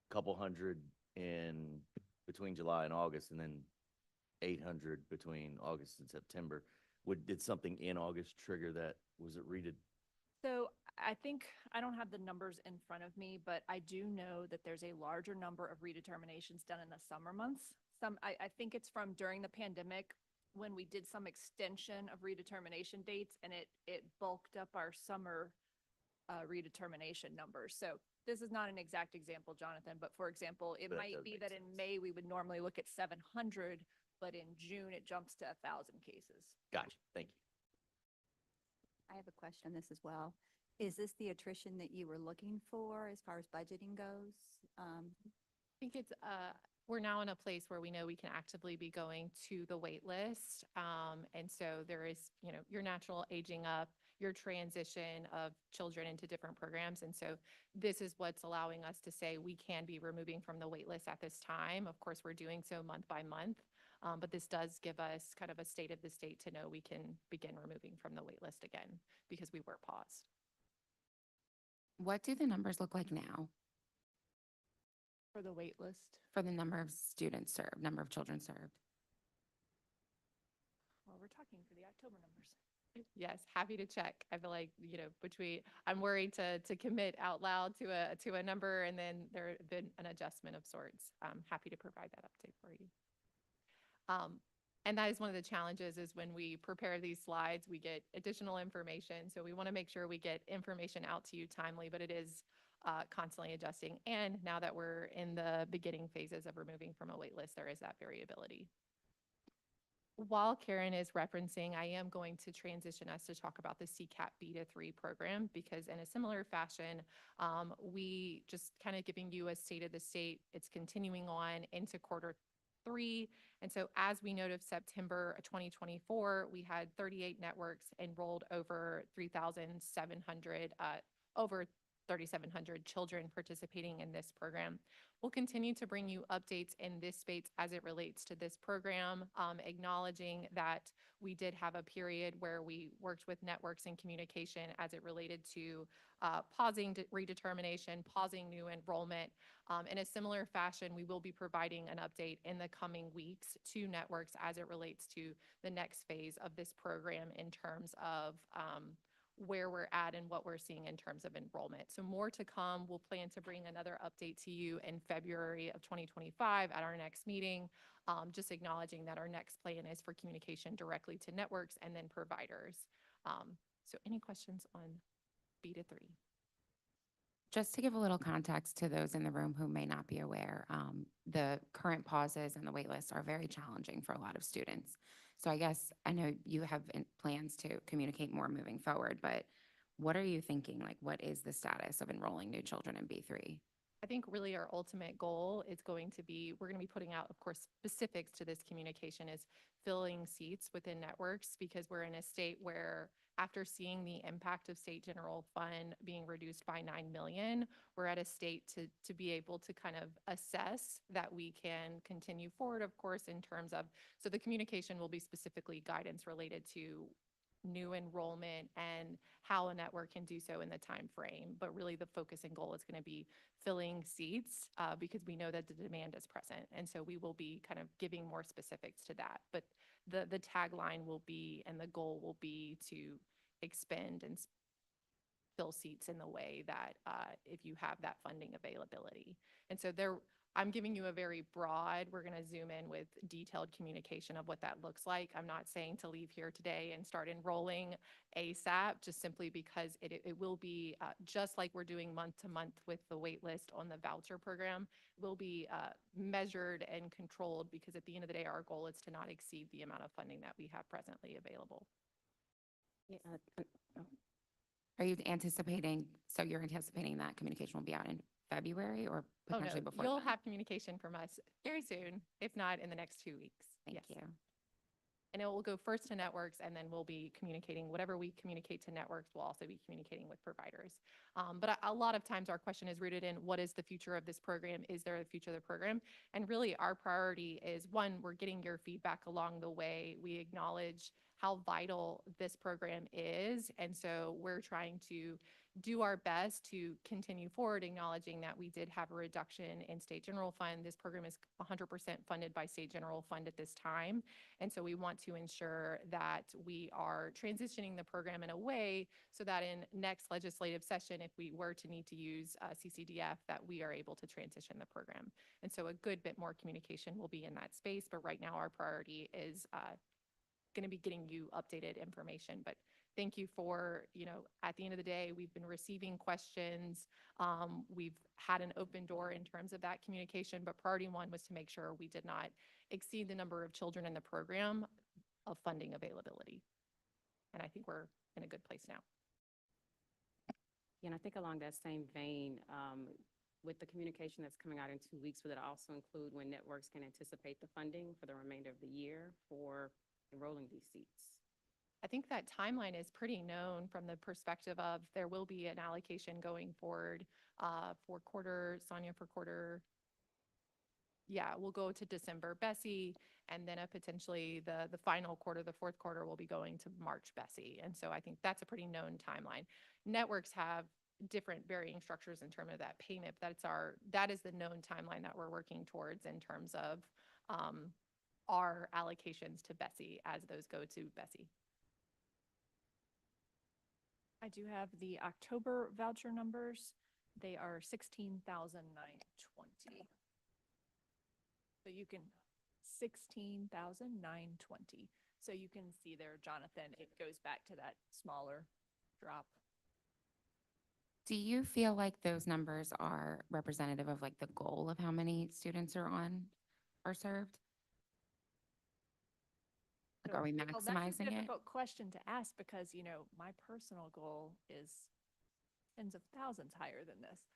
couple hundred in between July and August, and then 800 between August and September. Did something in August trigger that? Was it rated? So I think, I don't have the numbers in front of me, but I do know that there's a larger number of redeterminations done in the summer months. I think it's from during the pandemic, when we did some extension of redetermination dates and it bulked up our summer redetermination numbers. So this is not an exact example, Jonathan, but for example, it That might does be make that in sense. May, we would normally look at 700, but in June, it jumps to 1,000 cases. Gotcha, thank you. I have a question on this as well. Is this the attrition that you were looking for as far as budgeting goes? I think it's, we're now in a place where we know we can actively be going to the wait list. And so there is, you know, your natural aging up, your transition of children into different programs. And so this is what's allowing us to say we can be removing from the wait list at this time. Of course, we're doing so month by month. But this does give us kind of a state of the state to know we can begin removing from the wait list again because we were paused. What do the numbers look like now For the wait list. for the number of students served, number of children served? Well, we're talking for the October numbers. Yes, happy to check. I feel like, you know, between, I'm worried to commit out loud to a number and then there been an adjustment of sorts. I'm happy to provide that update for you. And that is one of the challenges is when we prepare these slides, we get additional information. So we want to make sure we get information out to you timely, but it is constantly adjusting. And now that we're in the beginning phases of removing from a wait list, there is that variability. While Karen is referencing, I am going to transition us to talk about the CCAP B-3 program because in a similar fashion, we just kind of giving you a state of the state, it's continuing on into Q3. And so as we note of September 2024, we had 38 networks enrolled over 3,700, over 3,700 children participating in this program. We'll continue to bring you updates in this space as it relates to this program, acknowledging that we did have a period where we worked with networks in communication as it related to pausing redetermination, pausing new enrollment. In a similar fashion, we will be providing an update in the coming weeks to networks as it relates to the next phase of this program in terms of where we're at and what we're seeing in terms of enrollment. So more to come. We'll plan to bring another update to you in February of 2025 at our next meeting, just acknowledging that our next plan is for communication directly to networks and then providers. So any questions on B-3? Just to give a little context to those in the room who may not be aware, the current pauses and the wait lists are very challenging for a lot of students. So I guess I know you have plans to communicate more moving forward, but what are you thinking? Like, what is the status of enrolling new children in B3? I think really our ultimate goal is going to be, we're going to be putting out, of course, specifics to this communication is filling seats within networks because we're in a state where after seeing the impact of state general fund being reduced by 9 million, we're at a state to be able to kind of assess that we can continue forward, of course, in terms of, so the communication will be specifically guidance related to new enrollment and how a network can do so in the time frame. But really the focus and goal is going to be filling seats because we know that the demand is present. And so we will be kind of giving more specifics to that. But the tagline will be, and the goal will be to expend and fill seats in the way that if you have that funding availability. And so I'm giving you a very broad, we're going to zoom in with detailed communication of what that looks like. I'm not saying to leave here today and start enrolling ASAP, just simply because it will be just like we're doing month to month with the wait list on the voucher program, will be measured and controlled because at the end of the day, our goal is to not exceed the amount of funding that we have presently available. Yeah, Are you anticipating, so you're anticipating that communication will be out in February or Oh, no, potentially before you'll then? have communication from us very soon, if not in the next 2 weeks. Thank Yes. you. And it will go first to networks and then we'll be communicating, whatever we communicate to networks, we'll also be communicating with providers. But a lot of times our question is rooted in what is the future of this program? Is there a future of the program? And really our priority is one, we're getting your feedback along the way. We acknowledge how vital this program is. And so we're trying to do our best to continue forward, acknowledging that we did have a reduction in state general fund. This program is 100% funded by state general fund at this time. And so we want to ensure that we are transitioning the program in a way so that in next legislative session, if we were to need to use CCDF, that we are able to transition the program. And so a good bit more communication will be in that space. But right now our priority is going to be getting you updated information. But thank you for, at the end of the day, we've been receiving questions. We've had an open door in terms of that communication, but priority one was to make sure we did not exceed the number of children in the program of funding availability. And I think we're in a good place now. Yeah, and I think along that same vein, with the communication that's coming out in 2 weeks, would it also include when networks can anticipate the funding for the remainder of the year for enrolling these seats? I think that timeline is pretty known from the perspective of there will be an allocation going forward for quarter, Sonia, for quarter. Yeah, we'll go to December Bessie, and then potentially the final quarter, the fourth quarter, will be going to March Bessie. And so I think that's a pretty known timeline. Networks have different varying structures in terms of that payment. But that is the known timeline that we're working towards in terms of our allocations to Bessie as those go to Bessie. I do have the October voucher numbers. They are 16,920. So you can, 16,920. So you can see there, Jonathan, it goes back to that smaller drop. Do you feel like those numbers are representative of like the goal of how many students are served? Like, are we Well, that's a maximizing it? difficult question to ask because, my personal goal is tens of thousands higher than this.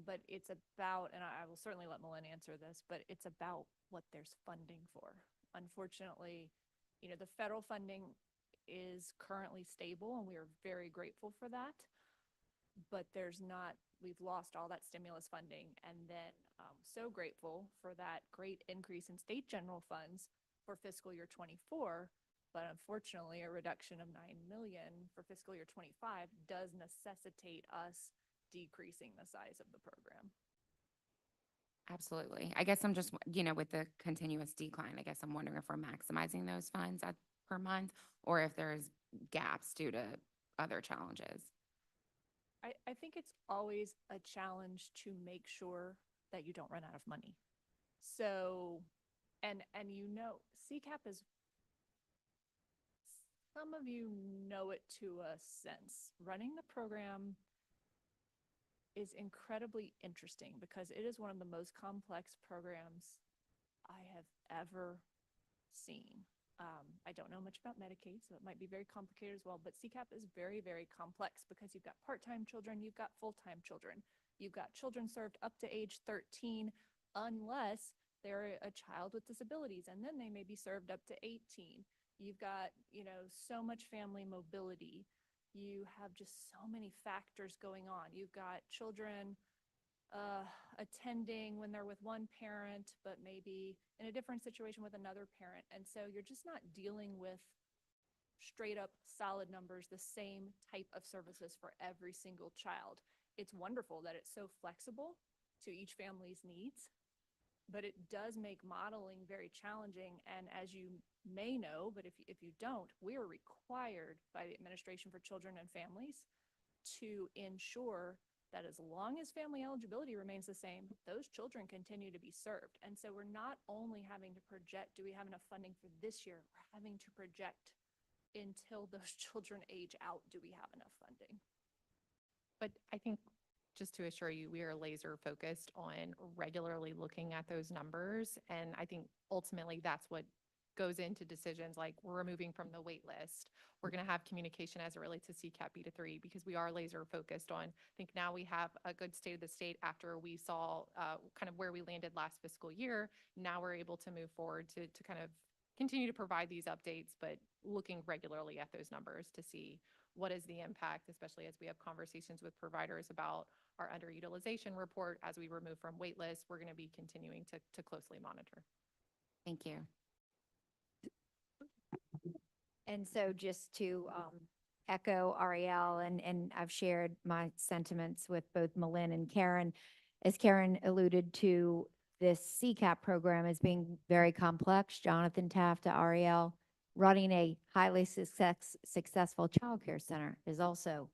But it's about, and I will certainly let Melinda answer this, but it's about what there's funding for. Unfortunately, the federal funding is currently stable and we are very grateful for that. But we've lost all that stimulus funding, and then so grateful for that great increase in state general funds for fiscal year 24. But unfortunately, a reduction of 9 million for fiscal year 25 does necessitate us decreasing the size of the program. Absolutely. I guess I'm just, with the continuous decline, I guess I'm wondering if we're maximizing those funds per month or if there's gaps due to other challenges. I think it's always a challenge to make sure that you don't run out of money. So, and CCAP is, some of you know it to a sense. Running the program is incredibly interesting because it is one of the most complex programs I have ever seen. I don't know much about Medicaid, so it might be very complicated as well, but CCAP is very, very complex because you've got part-time children, you've got full-time children, you've got children served up to age 13 unless they're a child with disabilities, and then they may be served up to 18. You've got, so much family mobility. You have just so many factors going on. You've got children attending when they're with one parent, but maybe in a different situation with another parent. And so you're just not dealing with straight up solid numbers, the same type of services for every single child. It's wonderful that it's so flexible to each family's needs, but it does make modeling very challenging. And as you may know, but if you don't, we are required by the Administration for Children and Families to ensure that as long as family eligibility remains the same, those children continue to be served. And so we're not only having to project, do we have enough funding for this year? We're having to project until those children age out, do we have enough funding? But I think, just to assure you, we are laser focused on regularly looking at those numbers. And I think ultimately that's what goes into decisions like we're removing from the wait list. We're going to have communication as it relates to CCAP B-3 because we are laser focused on, I think now we have a good state of the state after we saw kind of where we landed last fiscal year. Now we're able to move forward to kind of continue to provide these updates, but looking regularly at those numbers to see what is the impact, especially as we have conversations with providers about our underutilization report as we remove from wait lists. We're going to be continuing to closely monitor. Thank you. And so just to echo Ariel, and I've shared my sentiments with both Malin and Karen. As Karen alluded to, this CCAP program is being very complex. Jonathan Taft to Ariel, running a highly successful childcare center is also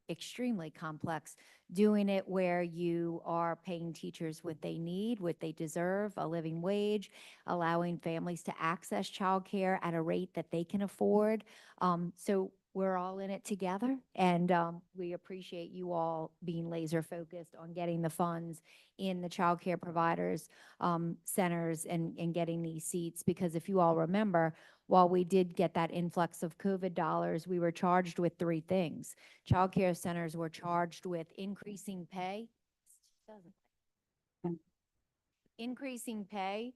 extremely complex. Doing it where you are paying teachers what they need, what they deserve, a living wage, allowing families to access childcare at a rate that they can afford. So we're all in it together, and we appreciate you all being laser focused on getting the funds in the childcare providers centers and getting these seats, because if you all remember, while we did get that influx of COVID dollars, we were charged with three things. Childcare centers were charged with increasing pay, increasing pay,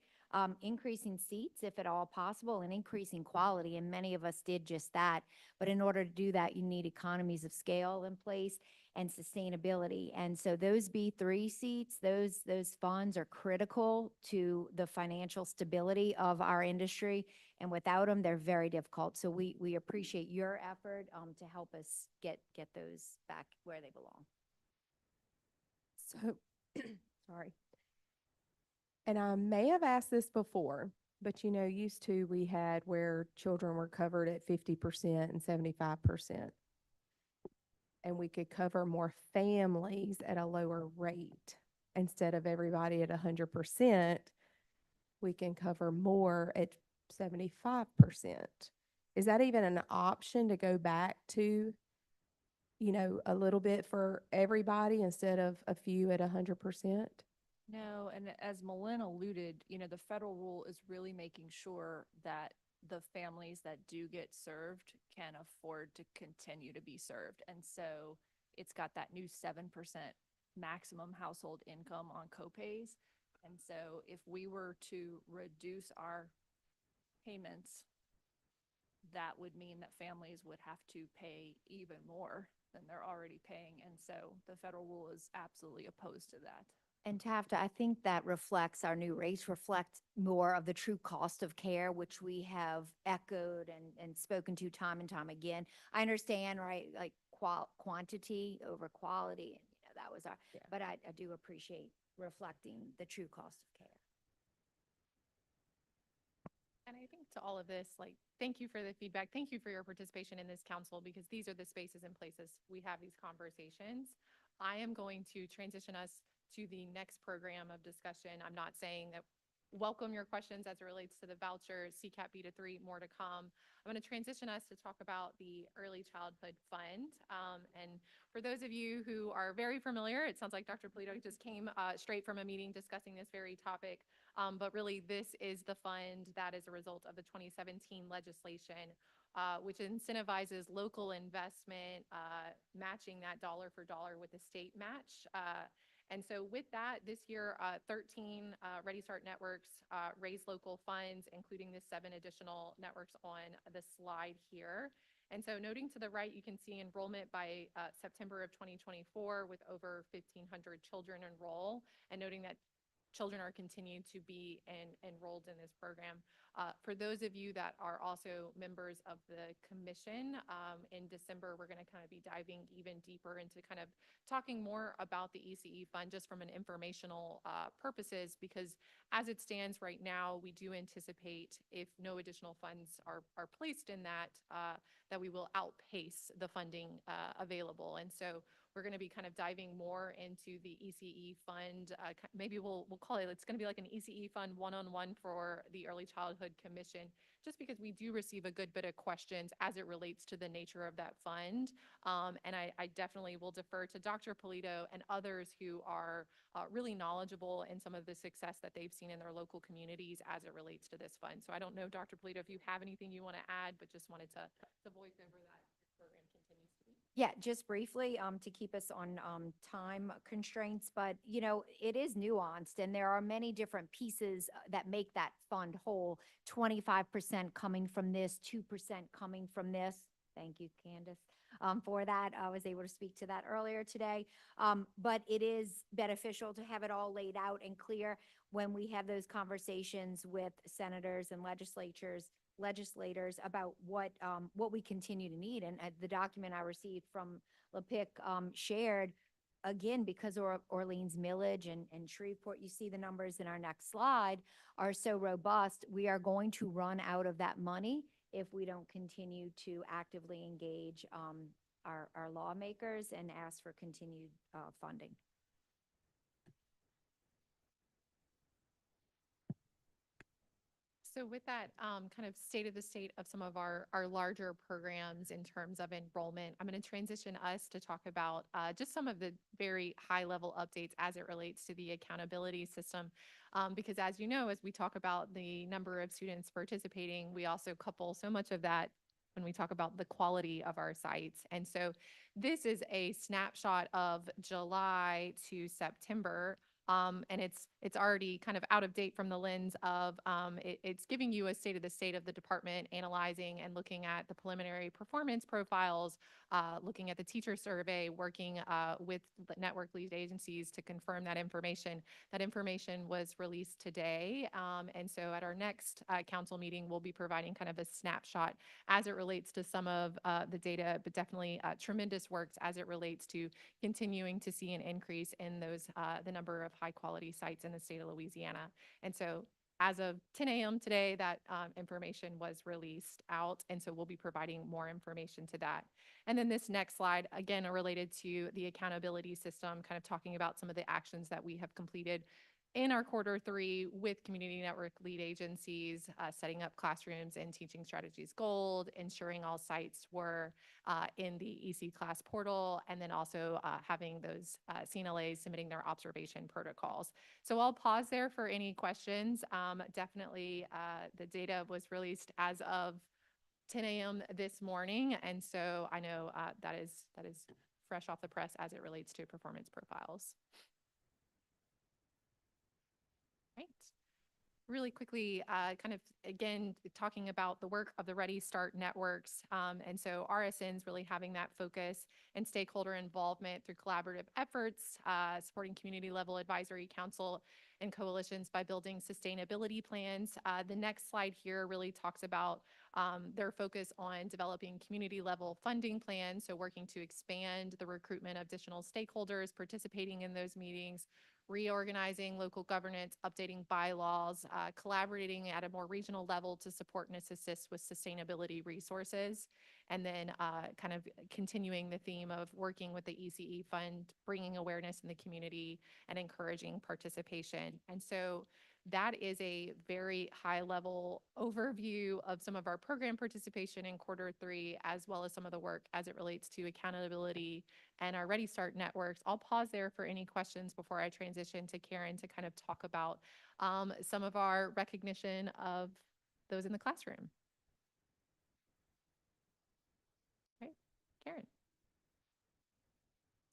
increasing seats if at all possible, and increasing quality. And many of us did just that. But in order to do that, you need economies of scale in place and sustainability. And so those B3 seats, those funds are critical to the financial stability of our industry. And without them, they're very difficult. So we appreciate your effort to help us get those back where they belong. So, sorry. And I may have asked this before, but used to we had where children were covered at 50% and 75%. And we could cover more families at a lower rate. Instead of everybody at 100%, we can cover more at 75%. Is that even an option to go back to, a little bit for everybody instead of a few at 100%? No, and as Malin alluded, the federal rule is really making sure that the families that do get served can afford to continue to be served. And so it's got that new 7% maximum household income on copays. And so if we were to reduce our payments, that would mean that families would have to pay even more than they're already paying. And so the federal rule is absolutely opposed to that. And Tafta, I think that reflects, our new rates reflect more of the true cost of care, which we have echoed and spoken to time and time again. I understand, right, like quantity over quality, and that was Yeah. but I do appreciate reflecting the true cost of care. And I think to all of this, thank you for the feedback. Thank you for your participation in this council, because these are the spaces and places we have these conversations. I am going to transition us to the next program of discussion. I'm not saying that welcome your questions as it relates to the vouchers, CCAP B to 3, more to come. I'm going to transition us to talk about the Early Childhood Fund. And for those of you who are very familiar, it sounds like Dr. Polito just came straight from a meeting discussing this very topic. But really, this is the fund that is a result of the 2017 legislation, which incentivizes local investment, matching that dollar for dollar with the state match. And so with that, this year, 13 Ready Start networks raised local funds, including the 7 additional networks on the slide here. And so noting to the right, you can see enrollment by September of 2024 with over 1,500 children enroll, and noting that children are continuing to be enrolled in this program. For those of you that are also members of the commission, in December, we're going to kind of be diving even deeper into kind of talking more about the ECE fund just from an informational purposes, because as it stands right now, we do anticipate, if no additional funds are placed in that, that we will outpace the funding available. And so we're going to be kind of diving more into the ECE fund. Maybe we'll call it, it's going to be like an ECE fund one-on-one for the Early Childhood Commission, just because we do receive a good bit of questions as it relates to the nature of that fund. And I definitely will defer to Dr. Polito and others who are really knowledgeable in some of the success that they've seen in their local communities as it relates to this fund. So I don't know, Dr. Polito, if you have anything you want to add, but just wanted to voice over that this program continues to be. Yeah, just briefly, to keep us on time constraints, but it is nuanced, and there are many different pieces that make that fund whole. 25% coming from this, 2% coming from this. Thank you, Candace, for that. I was able to speak to that earlier today. But it is beneficial to have it all laid out and clear when we have those conversations with senators and legislators about what we continue to need. And the document I received from LaPic shared, again, because Orleans millage and Shreveport, you see the numbers in our next slide, are so robust, we are going to run out of that money if we don't continue to actively engage our lawmakers and ask for continued funding. So with that kind of state of some of our larger programs in terms of enrollment, I'm going to transition us to talk about just some of the very high level updates as it relates to the accountability system. Because as you know, as we talk about the number of students participating, we also couple so much of that when we talk about the quality of our sites. And so this is a snapshot of July to September. And it's already kind of out of date from the lens of it's giving you a state of the department, analyzing and looking at the preliminary performance profiles, looking at the teacher survey, working with the network lead agencies to confirm that information. That information was released today. And so at our next council meeting, we'll be providing kind of a snapshot as it relates to some of the data, but definitely tremendous works as it relates to continuing to see an increase in those the number of high quality sites in the state of Louisiana. And so as of 10 a.m. today, that information was released out. And so we'll be providing more information to that. And then this next slide, again, are related to the accountability system, kind of talking about some of the actions that we have completed in our Q3 with community network lead agencies, setting up classrooms and teaching strategies gold, ensuring all sites were in the EC class portal, and then also having those CNLAs submitting their observation protocols. So I'll pause there for any questions. Definitely the data was released as of 10 a.m. this morning. And so I know that is fresh off the press as it relates to performance profiles. Right. Really quickly, kind of again, talking about the work of the Ready Start networks. And so RSN's really having that focus and stakeholder involvement through collaborative efforts, supporting community level advisory council and coalitions by building sustainability plans. The next slide here really talks about their focus on developing community level funding plans. So working to expand the recruitment of additional stakeholders participating in those meetings, reorganizing local governance, updating bylaws, collaborating at a more regional level to support and assist with sustainability resources, and then kind of continuing the theme of working with the ECE fund, bringing awareness in the community and encouraging participation. And so that is a very high level overview of some of our program participation in Q3, as well as some of the work as it relates to accountability and our Ready Start networks. I'll pause there for any questions before I transition to Karen to kind of talk about some of our recognition of those in the classroom. Right, Karen.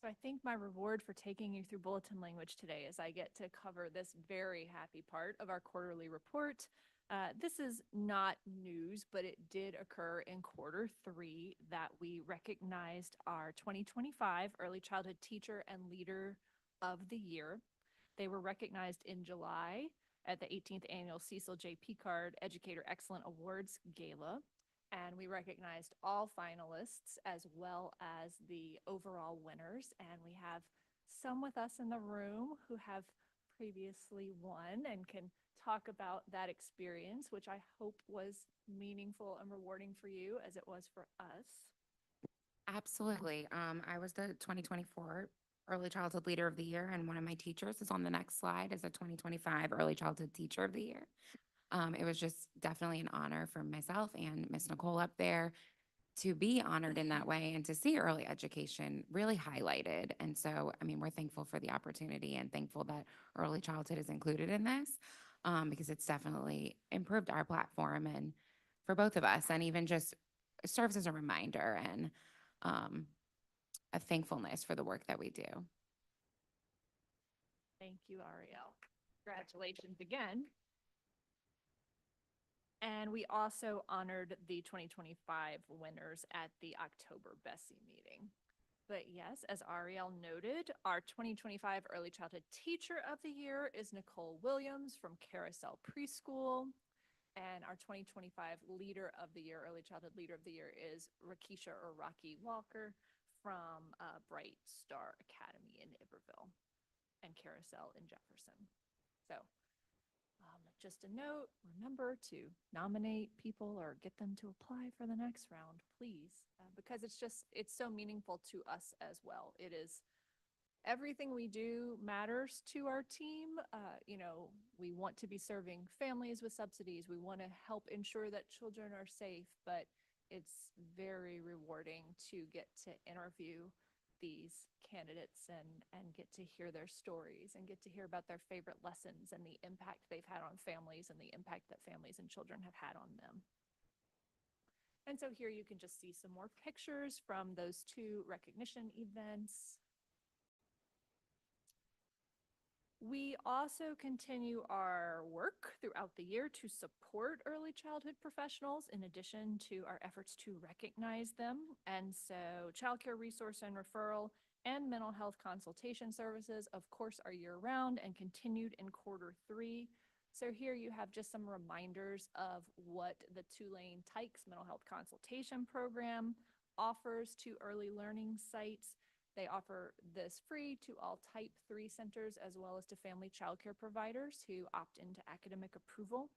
So I think my reward for taking you through bulletin language today is I get to cover this very happy part of our quarterly report. This is not news, but it did occur in Q3 that we recognized our 2025 Early Childhood Teacher and Leader of the Year. They were recognized in July at the 18th Annual Cecil J. Picard Educator Excellent Awards Gala. And we recognized all finalists as well as the overall winners. And we have some with us in the room who have previously won and can talk about that experience, which I hope was meaningful and rewarding for you as it was for us. Absolutely. I was the 2024 Early Childhood Leader of the Year, and one of my teachers is on the next slide as a 2025 Early Childhood Teacher of the Year. It was just definitely an honor for myself and Miss Nicole up there to be honored in that way and to see early education really highlighted. And so, I mean, we're thankful for the opportunity and thankful that early childhood is included in this because it's definitely improved our platform and for both of us, and even just serves as a reminder and a thankfulness for the work that we do. Thank you, Ariel. Congratulations again. And we also honored the 2025 winners at the October Bessie meeting. But yes, as Ariel noted, our 2025 Early Childhood Teacher of the Year is Nicole Williams from Carousel Preschool. And our 2025 Leader of the Year, Early Childhood Leader of the Year is Rakisha or Rocky Walker from Bright Star Academy in Iberville and Carousel in Jefferson. So Just a note, remember to nominate people or get them to apply for the next round, please, because it's so meaningful to us as well. It is, everything we do matters to our team. We want to be serving families with subsidies. We want to help ensure that children are safe, but it's very rewarding to get to interview these candidates and get to hear their stories and get to hear about their favorite lessons and the impact they've had on families and the impact that families and children have had on them. And so here you can just see some more pictures from those two recognition events. We also continue our work throughout the year to support early childhood professionals in addition to our efforts to recognize them. And so childcare resource and referral and mental health consultation services, of course, are year-round and continued in Q3. So here you have just some reminders of what the Tulane Tykes Mental Health Consultation Program offers to early learning sites. They offer this free to all Type 3 centers as well as to family childcare providers who opt into academic approval.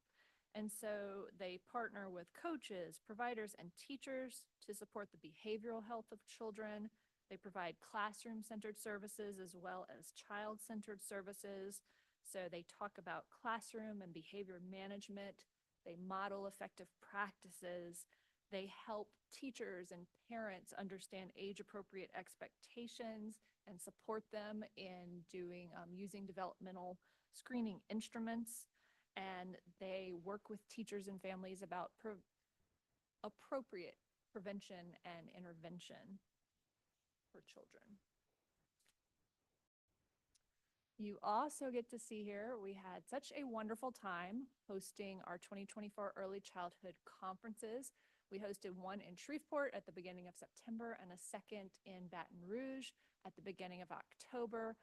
And so they partner with coaches, providers, and teachers to support the behavioral health of children. They provide classroom-centered services as well as child-centered services. So they talk about classroom and behavior management. They model effective practices. They help teachers and parents understand age-appropriate expectations and support them in using developmental screening instruments. And they work with teachers and families about appropriate prevention and intervention for children. You also get to see here, we had such a wonderful time hosting our 2024 Early Childhood Conferences. We hosted one in Shreveport at the beginning of September and a second in Baton Rouge at the beginning of October.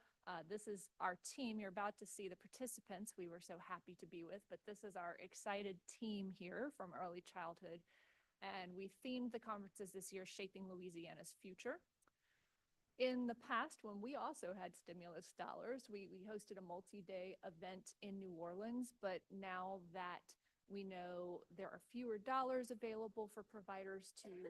This is our team. You're about to see the participants we were so happy to be with, but this is our excited team here from early childhood. And we themed the conferences this year, Shaping Louisiana's Future. In the past, when we also had stimulus dollars, we hosted a multi-day event in New Orleans, but now that we know there are fewer dollars available for providers to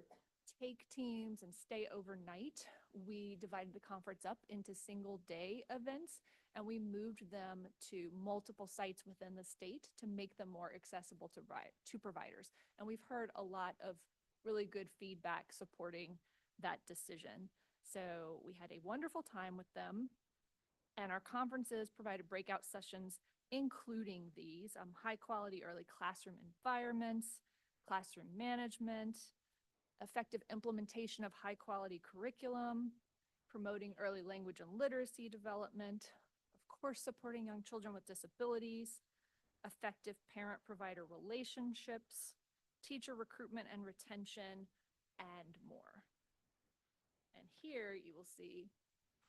take teams and stay overnight, we divided the conference up into single-day events, and we moved them to multiple sites within the state to make them more accessible to providers. And we've heard a lot of really good feedback supporting that decision. So we had a wonderful time with them, and our conferences provided breakout sessions, including these high-quality early classroom environments, classroom management, effective implementation of high-quality curriculum, promoting early language and literacy development, of course, supporting young children with disabilities, effective parent-provider relationships, teacher recruitment and retention, and more. And here you will see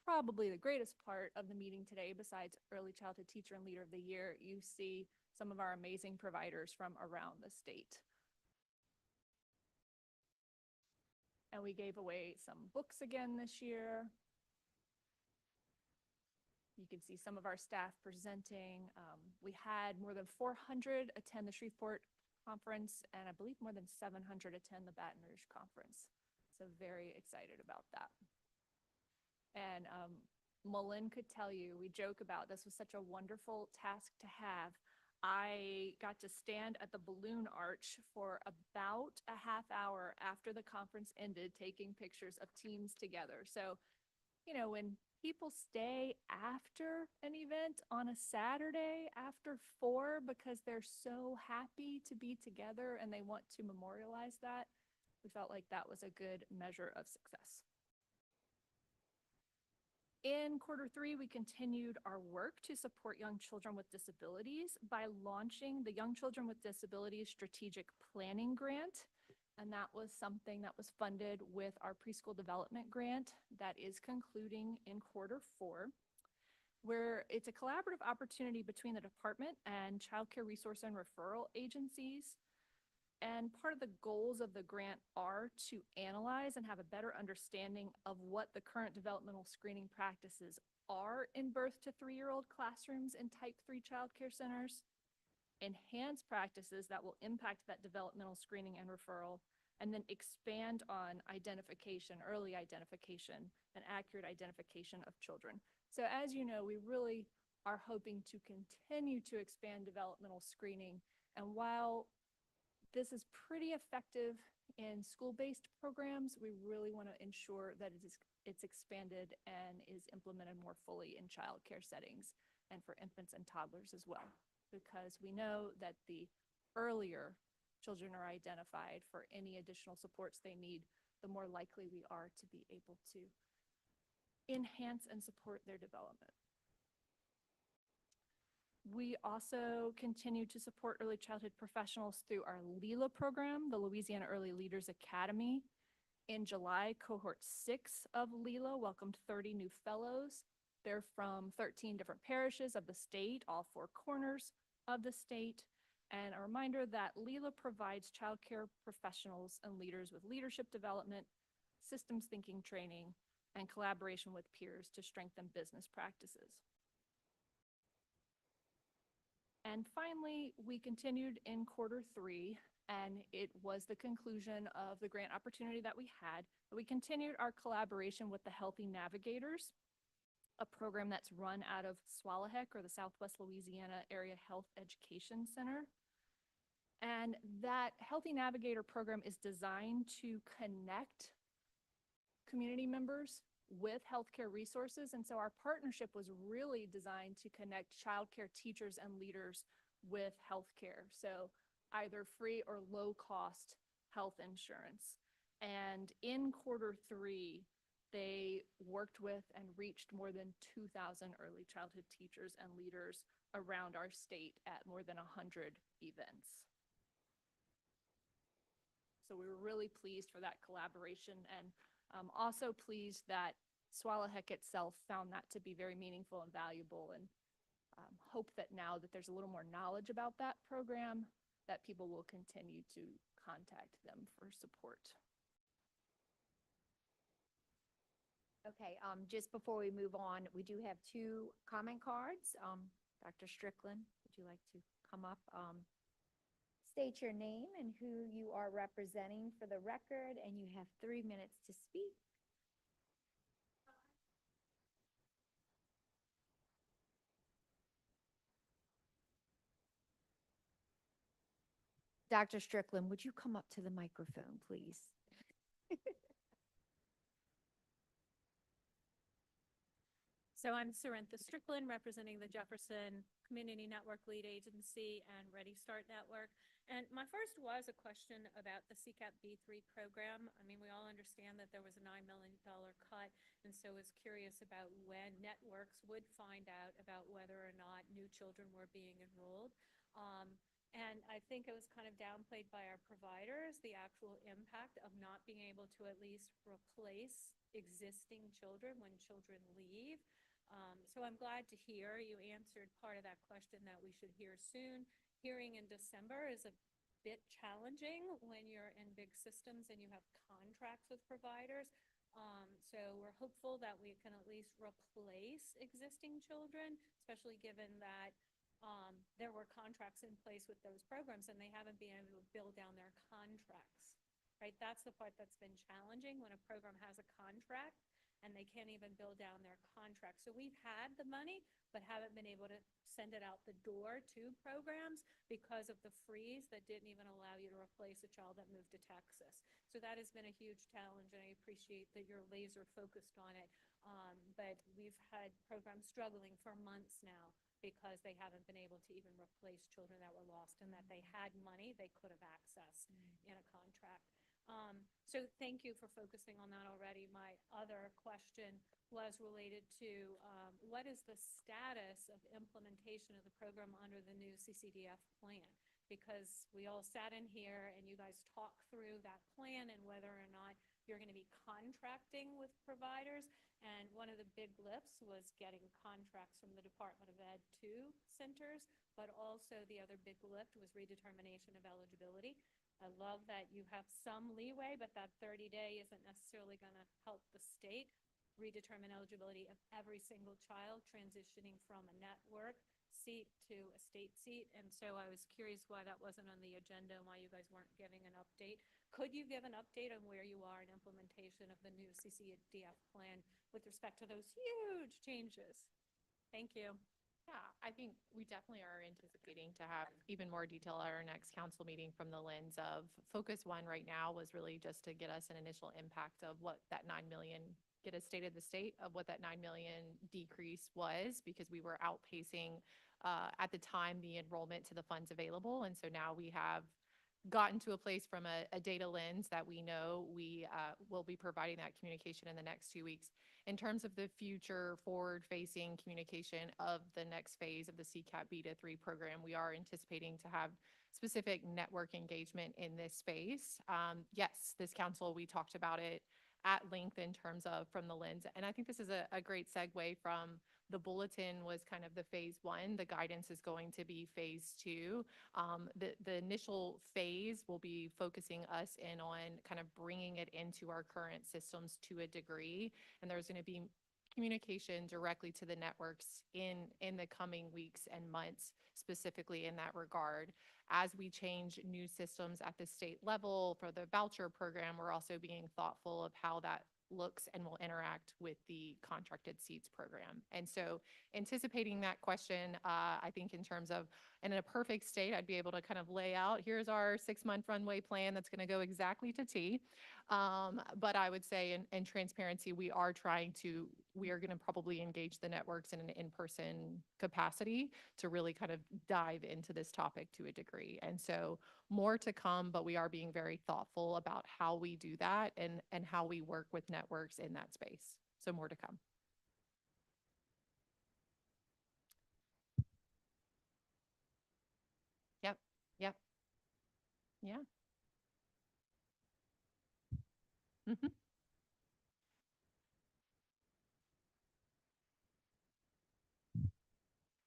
probably the greatest part of the meeting today, besides Early Childhood Teacher and Leader of the Year. You see some of our amazing providers from around the state. And we gave away some books again this year. You can see some of our staff presenting. We had more than 400 attend the Shreveport conference, and I believe more than 700 attend the Baton Rouge conference. So very excited about that. And Mullen could tell you, we joke about this was such a wonderful task to have. I got to stand at the balloon arch for about a half hour after the conference ended, taking pictures of teams together. So, when people stay after an event on a Saturday after 4 because they're so happy to be together and they want to memorialize that, we felt like that was a good measure of success. In Q3, we continued our work to support young children with disabilities by launching the Young Children with Disabilities Strategic Planning Grant. And that was something that was funded with our preschool development grant that is concluding in Q4, where it's a collaborative opportunity between the department and childcare resource and referral agencies. And part of the goals of the grant are to analyze and have a better understanding of what the current developmental screening practices are in birth to 3-year-old classrooms in Type 3 childcare centers, enhance practices that will impact that developmental screening and referral, and then expand on identification, early identification, and accurate identification of children. So as you know, we really are hoping to continue to expand developmental screening. And while this is pretty effective in school-based programs, we really want to ensure that it's expanded and is implemented more fully in childcare settings and for infants and toddlers as well. Because we know that the earlier children are identified for any additional supports they need, the more likely we are to be able to enhance and support their development. We also continue to support early childhood professionals through our LELA program, the Louisiana Early Leaders Academy. In July, cohort 6 of LELA welcomed 30 new fellows. They're from 13 different parishes of the state, all 4 corners of the state. And a reminder that LELA provides childcare professionals and leaders with leadership development, systems thinking training, and collaboration with peers to strengthen business practices. And finally, we continued in quarter 3, and it was the conclusion of the grant opportunity that we had. We continued our collaboration with the Healthy Navigators, a program that's run out of Swallowheck, or the Southwest Louisiana Area Health Education Center. And that Healthy Navigator program is designed to connect community members with healthcare resources. And so our partnership was really designed to connect childcare teachers and leaders with healthcare. So either free or low cost health insurance. And in quarter 3, they worked with and reached more than 2,000 early childhood teachers and leaders around our state at more than 100 events. So we were really pleased for that collaboration, and also pleased that Swallowheck itself found that to be very meaningful and valuable, and hope that now that there's a little more knowledge about that program, that people will continue to contact them for support. Okay, just before we move on, we do have 2 comment cards. Dr. Strickland, would you like to come up? State your name and who you are representing for the record, and you have 3 minutes to speak. Dr. Strickland, would you come up to the microphone, please? So I'm Sorrentha Strickland, representing the Jefferson Community Network Lead Agency and Ready Start Network. And my first was a question about the CCAP B3 program. I mean, we all understand that there was a $9 million cut, and so was curious about when networks would find out about whether or not new children were being enrolled. And I think it was kind of downplayed by our providers, the actual impact of not being able to at least replace existing children when children leave. So I'm glad to hear you answered part of that question that we should hear soon. Hearing in December is a bit challenging when you're in big systems and you have contracts with providers. So we're hopeful that we can at least replace existing children, especially given that there were contracts in place with those programs and they haven't been able to build down their contracts, right? That's the part that's been challenging when a program has a contract and they can't even build down their contract. So we've had the money, but haven't been able to send it out the door to programs because of the freeze that didn't even allow you to replace a child that moved to Texas. So that has been a huge challenge, and I appreciate that you're laser focused on it. But we've had programs struggling for months now because they haven't been able to even replace children that were lost and that they had money they could have accessed in a contract. So thank you for focusing on that already. My other question was related to what is the status of implementation of the program under the new CCDF plan? Because we all sat in here and you guys talked through that plan and whether or not you're going to be contracting with providers. And one of the big lifts was getting contracts from the Department of Ed to centers, but also the other big lift was redetermination of eligibility. I love that you have some leeway, but that 30-day isn't necessarily going to help the state redetermine eligibility of every single child transitioning from a network seat to a state seat. And so I was curious why that wasn't on the agenda and why you guys weren't giving an update. Could you give an update on where you are in implementation of the new CCDF plan with respect to those huge changes? Thank you. Yeah, I think we definitely are anticipating to have even more detail at our next council meeting from the lens of focus one right now was really just to get us an initial impact of what that 9 million, get a state of the state of what that 9 million decrease was, because we were outpacing at the time the enrollment to the funds available. And so now we have gotten to a place from a data lens that we know we will be providing that communication in the next 2 weeks. In terms of the future forward-facing communication of the next phase of the CCAP Beta 3 program, we are anticipating to have specific network engagement in this space. Yes, this council, we talked about it at length in terms of from the lens. And I think this is a great segue from the bulletin was kind of the phase one. The guidance is going to be phase two. The initial phase will be focusing us in on kind of bringing it into our current systems to a degree. And there's going to be communication directly to the networks in the coming weeks and months, specifically in that regard. As we change new systems at the state level for the voucher program, we're also being thoughtful of how that looks and will interact with the contracted seats program. And so anticipating that question, I think in terms of, in a perfect state, I'd be able to kind of lay out, here's our 6-month runway plan that's going to go exactly to T. But I would say in transparency, we are going to probably engage the networks in an in-person capacity to really kind of dive into this topic to a degree. And so more to come, but we are being very thoughtful about how we do that and how we work with networks in that space. So more to come. Yep. Yep. Yeah. Mhm.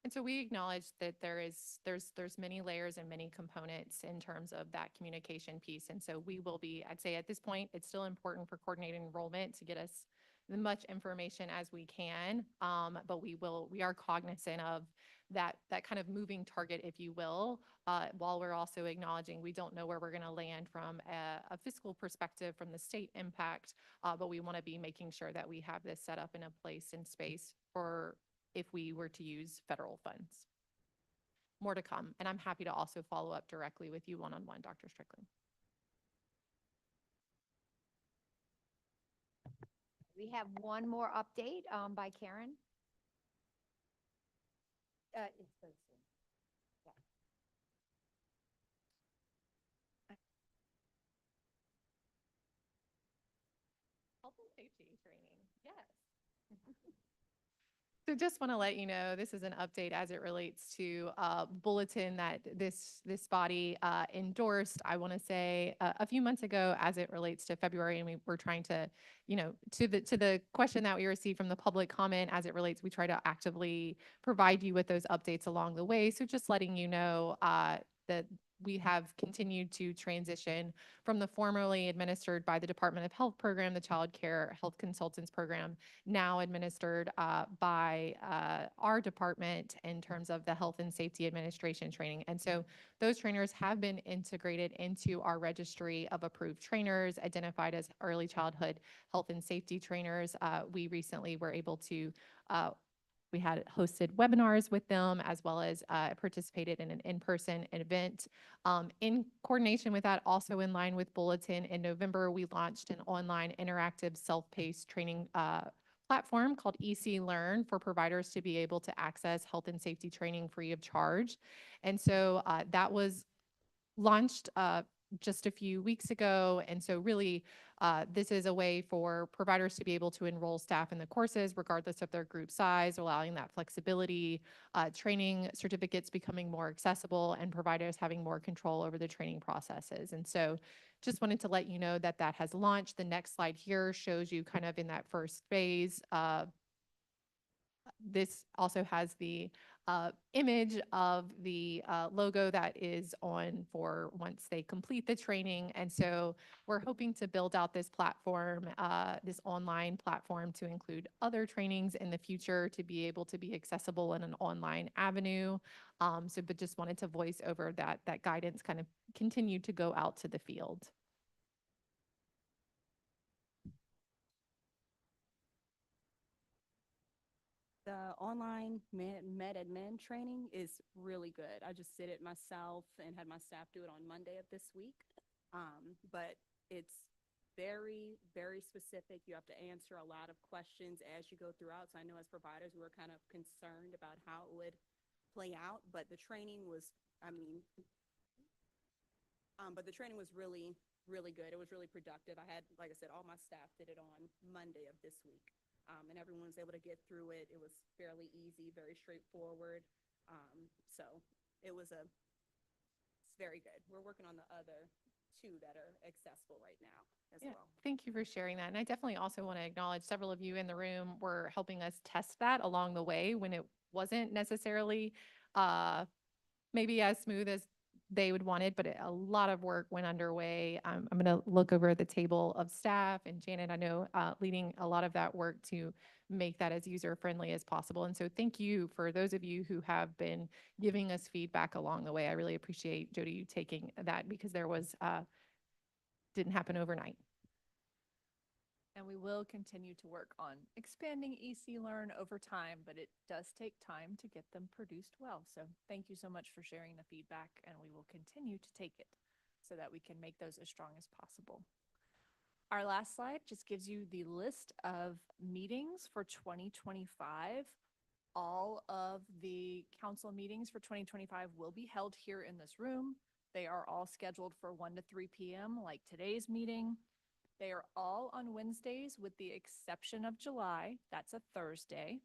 And so we acknowledge that there's many layers and many components in terms of that communication piece. And so we will be, I'd say at this point, it's still important for coordinated enrollment to get us as much information as we can. But we are cognizant of that kind of moving target, if you will, while we're also acknowledging we don't know where we're going to land from a fiscal perspective from the state impact. But we want to be making sure that we have this set up in a place and space for if we were to use federal funds. More to come. And I'm happy to also follow up directly with you one-on-one, Dr. Strickland. We have one more update by Karen. It's those two. Yeah. Health and safety training, yes. So just want to let you know, this is an update as it relates to bulletin that this body endorsed, I want to say a few months ago as it relates to February. And we were trying to, to the question that we received from the public comment as it relates, we try to actively provide you with those updates along the way. So just letting you know that we have continued to transition from the formerly administered by the Department of Health program, the Child Care Health Consultants program, now administered by our department in terms of the Health and Safety Administration training. And so those trainers have been integrated into our registry of approved trainers identified as early childhood health and safety trainers. We recently were able to we had hosted webinars with them as well as participated in an in-person event. In coordination with that, also in line with Bulletin, in November, we launched an online interactive self-paced training platform called EC Learn for providers to be able to access health and safety training free of charge. And so that was launched just a few weeks ago. And so really, this is a way for providers to be able to enroll staff in the courses, regardless of their group size, allowing that flexibility, training certificates becoming more accessible, and providers having more control over the training processes. And so just wanted to let you know that that has launched. The next slide here shows you kind of in that first phase. This also has the image of the logo that is on for once they complete the training. And so we're hoping to build out this platform, this online platform, to include other trainings in the future to be able to be accessible in an online avenue. But just wanted to voice over that guidance kind of continue to go out to the field. The online med admin training is really good. I just did it myself and had my staff do it on Monday of this week. But it's very, very specific. You have to answer a lot of questions as you go throughout. So I know as providers, we were kind of concerned about how it would play out, but the training was, but the training was really, really good. It was really productive. I had, like I said, all my staff did it on Monday of this week. And everyone was able to get through it. It was fairly easy, very straightforward. So it's very good. We're working on the other two that are accessible right now as well. Thank you for sharing that. And I definitely also want to acknowledge several of you in the room were helping us test that along the way when it wasn't necessarily maybe as smooth as they would want it, but a lot of work went underway. I'm going to look over the table of staff, and Janet, I know, leading a lot of that work to make that as user-friendly as possible. And so thank you for those of you who have been giving us feedback along the way. I really appreciate, Jody, you taking that, because there was, didn't happen overnight. And we will continue to work on expanding EC Learn over time, but it does take time to get them produced well. So thank you so much for sharing the feedback, and we will continue to take it so that we can make those as strong as possible. Our last slide just gives you the list of meetings for 2025. All of the council meetings for 2025 will be held here in this room. They are all scheduled for 1 to 3 p.m. like today's meeting. They are all on Wednesdays with the exception of July. That's a Thursday.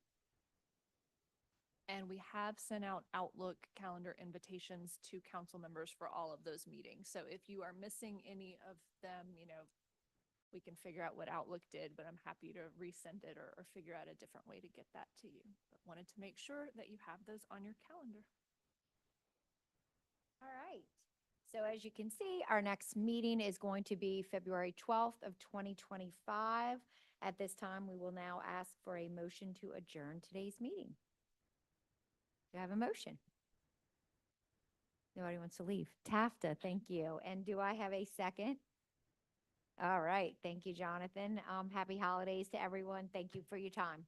And we have sent out Outlook calendar invitations to council members for all of those meetings. So if you are missing any of them, we can figure out what Outlook did, but I'm happy to resend it or figure out a different way to get that to you. But wanted to make sure that you have those on your calendar. All right. So as you can see, our next meeting is going to be February 12th of 2025. At this time, we will now ask for a motion to adjourn today's meeting. Do I have a motion? Nobody wants to leave. Tafta, thank you. And do I have a second? All right. Thank you, Jonathan. Happy holidays to everyone. Thank you for your time.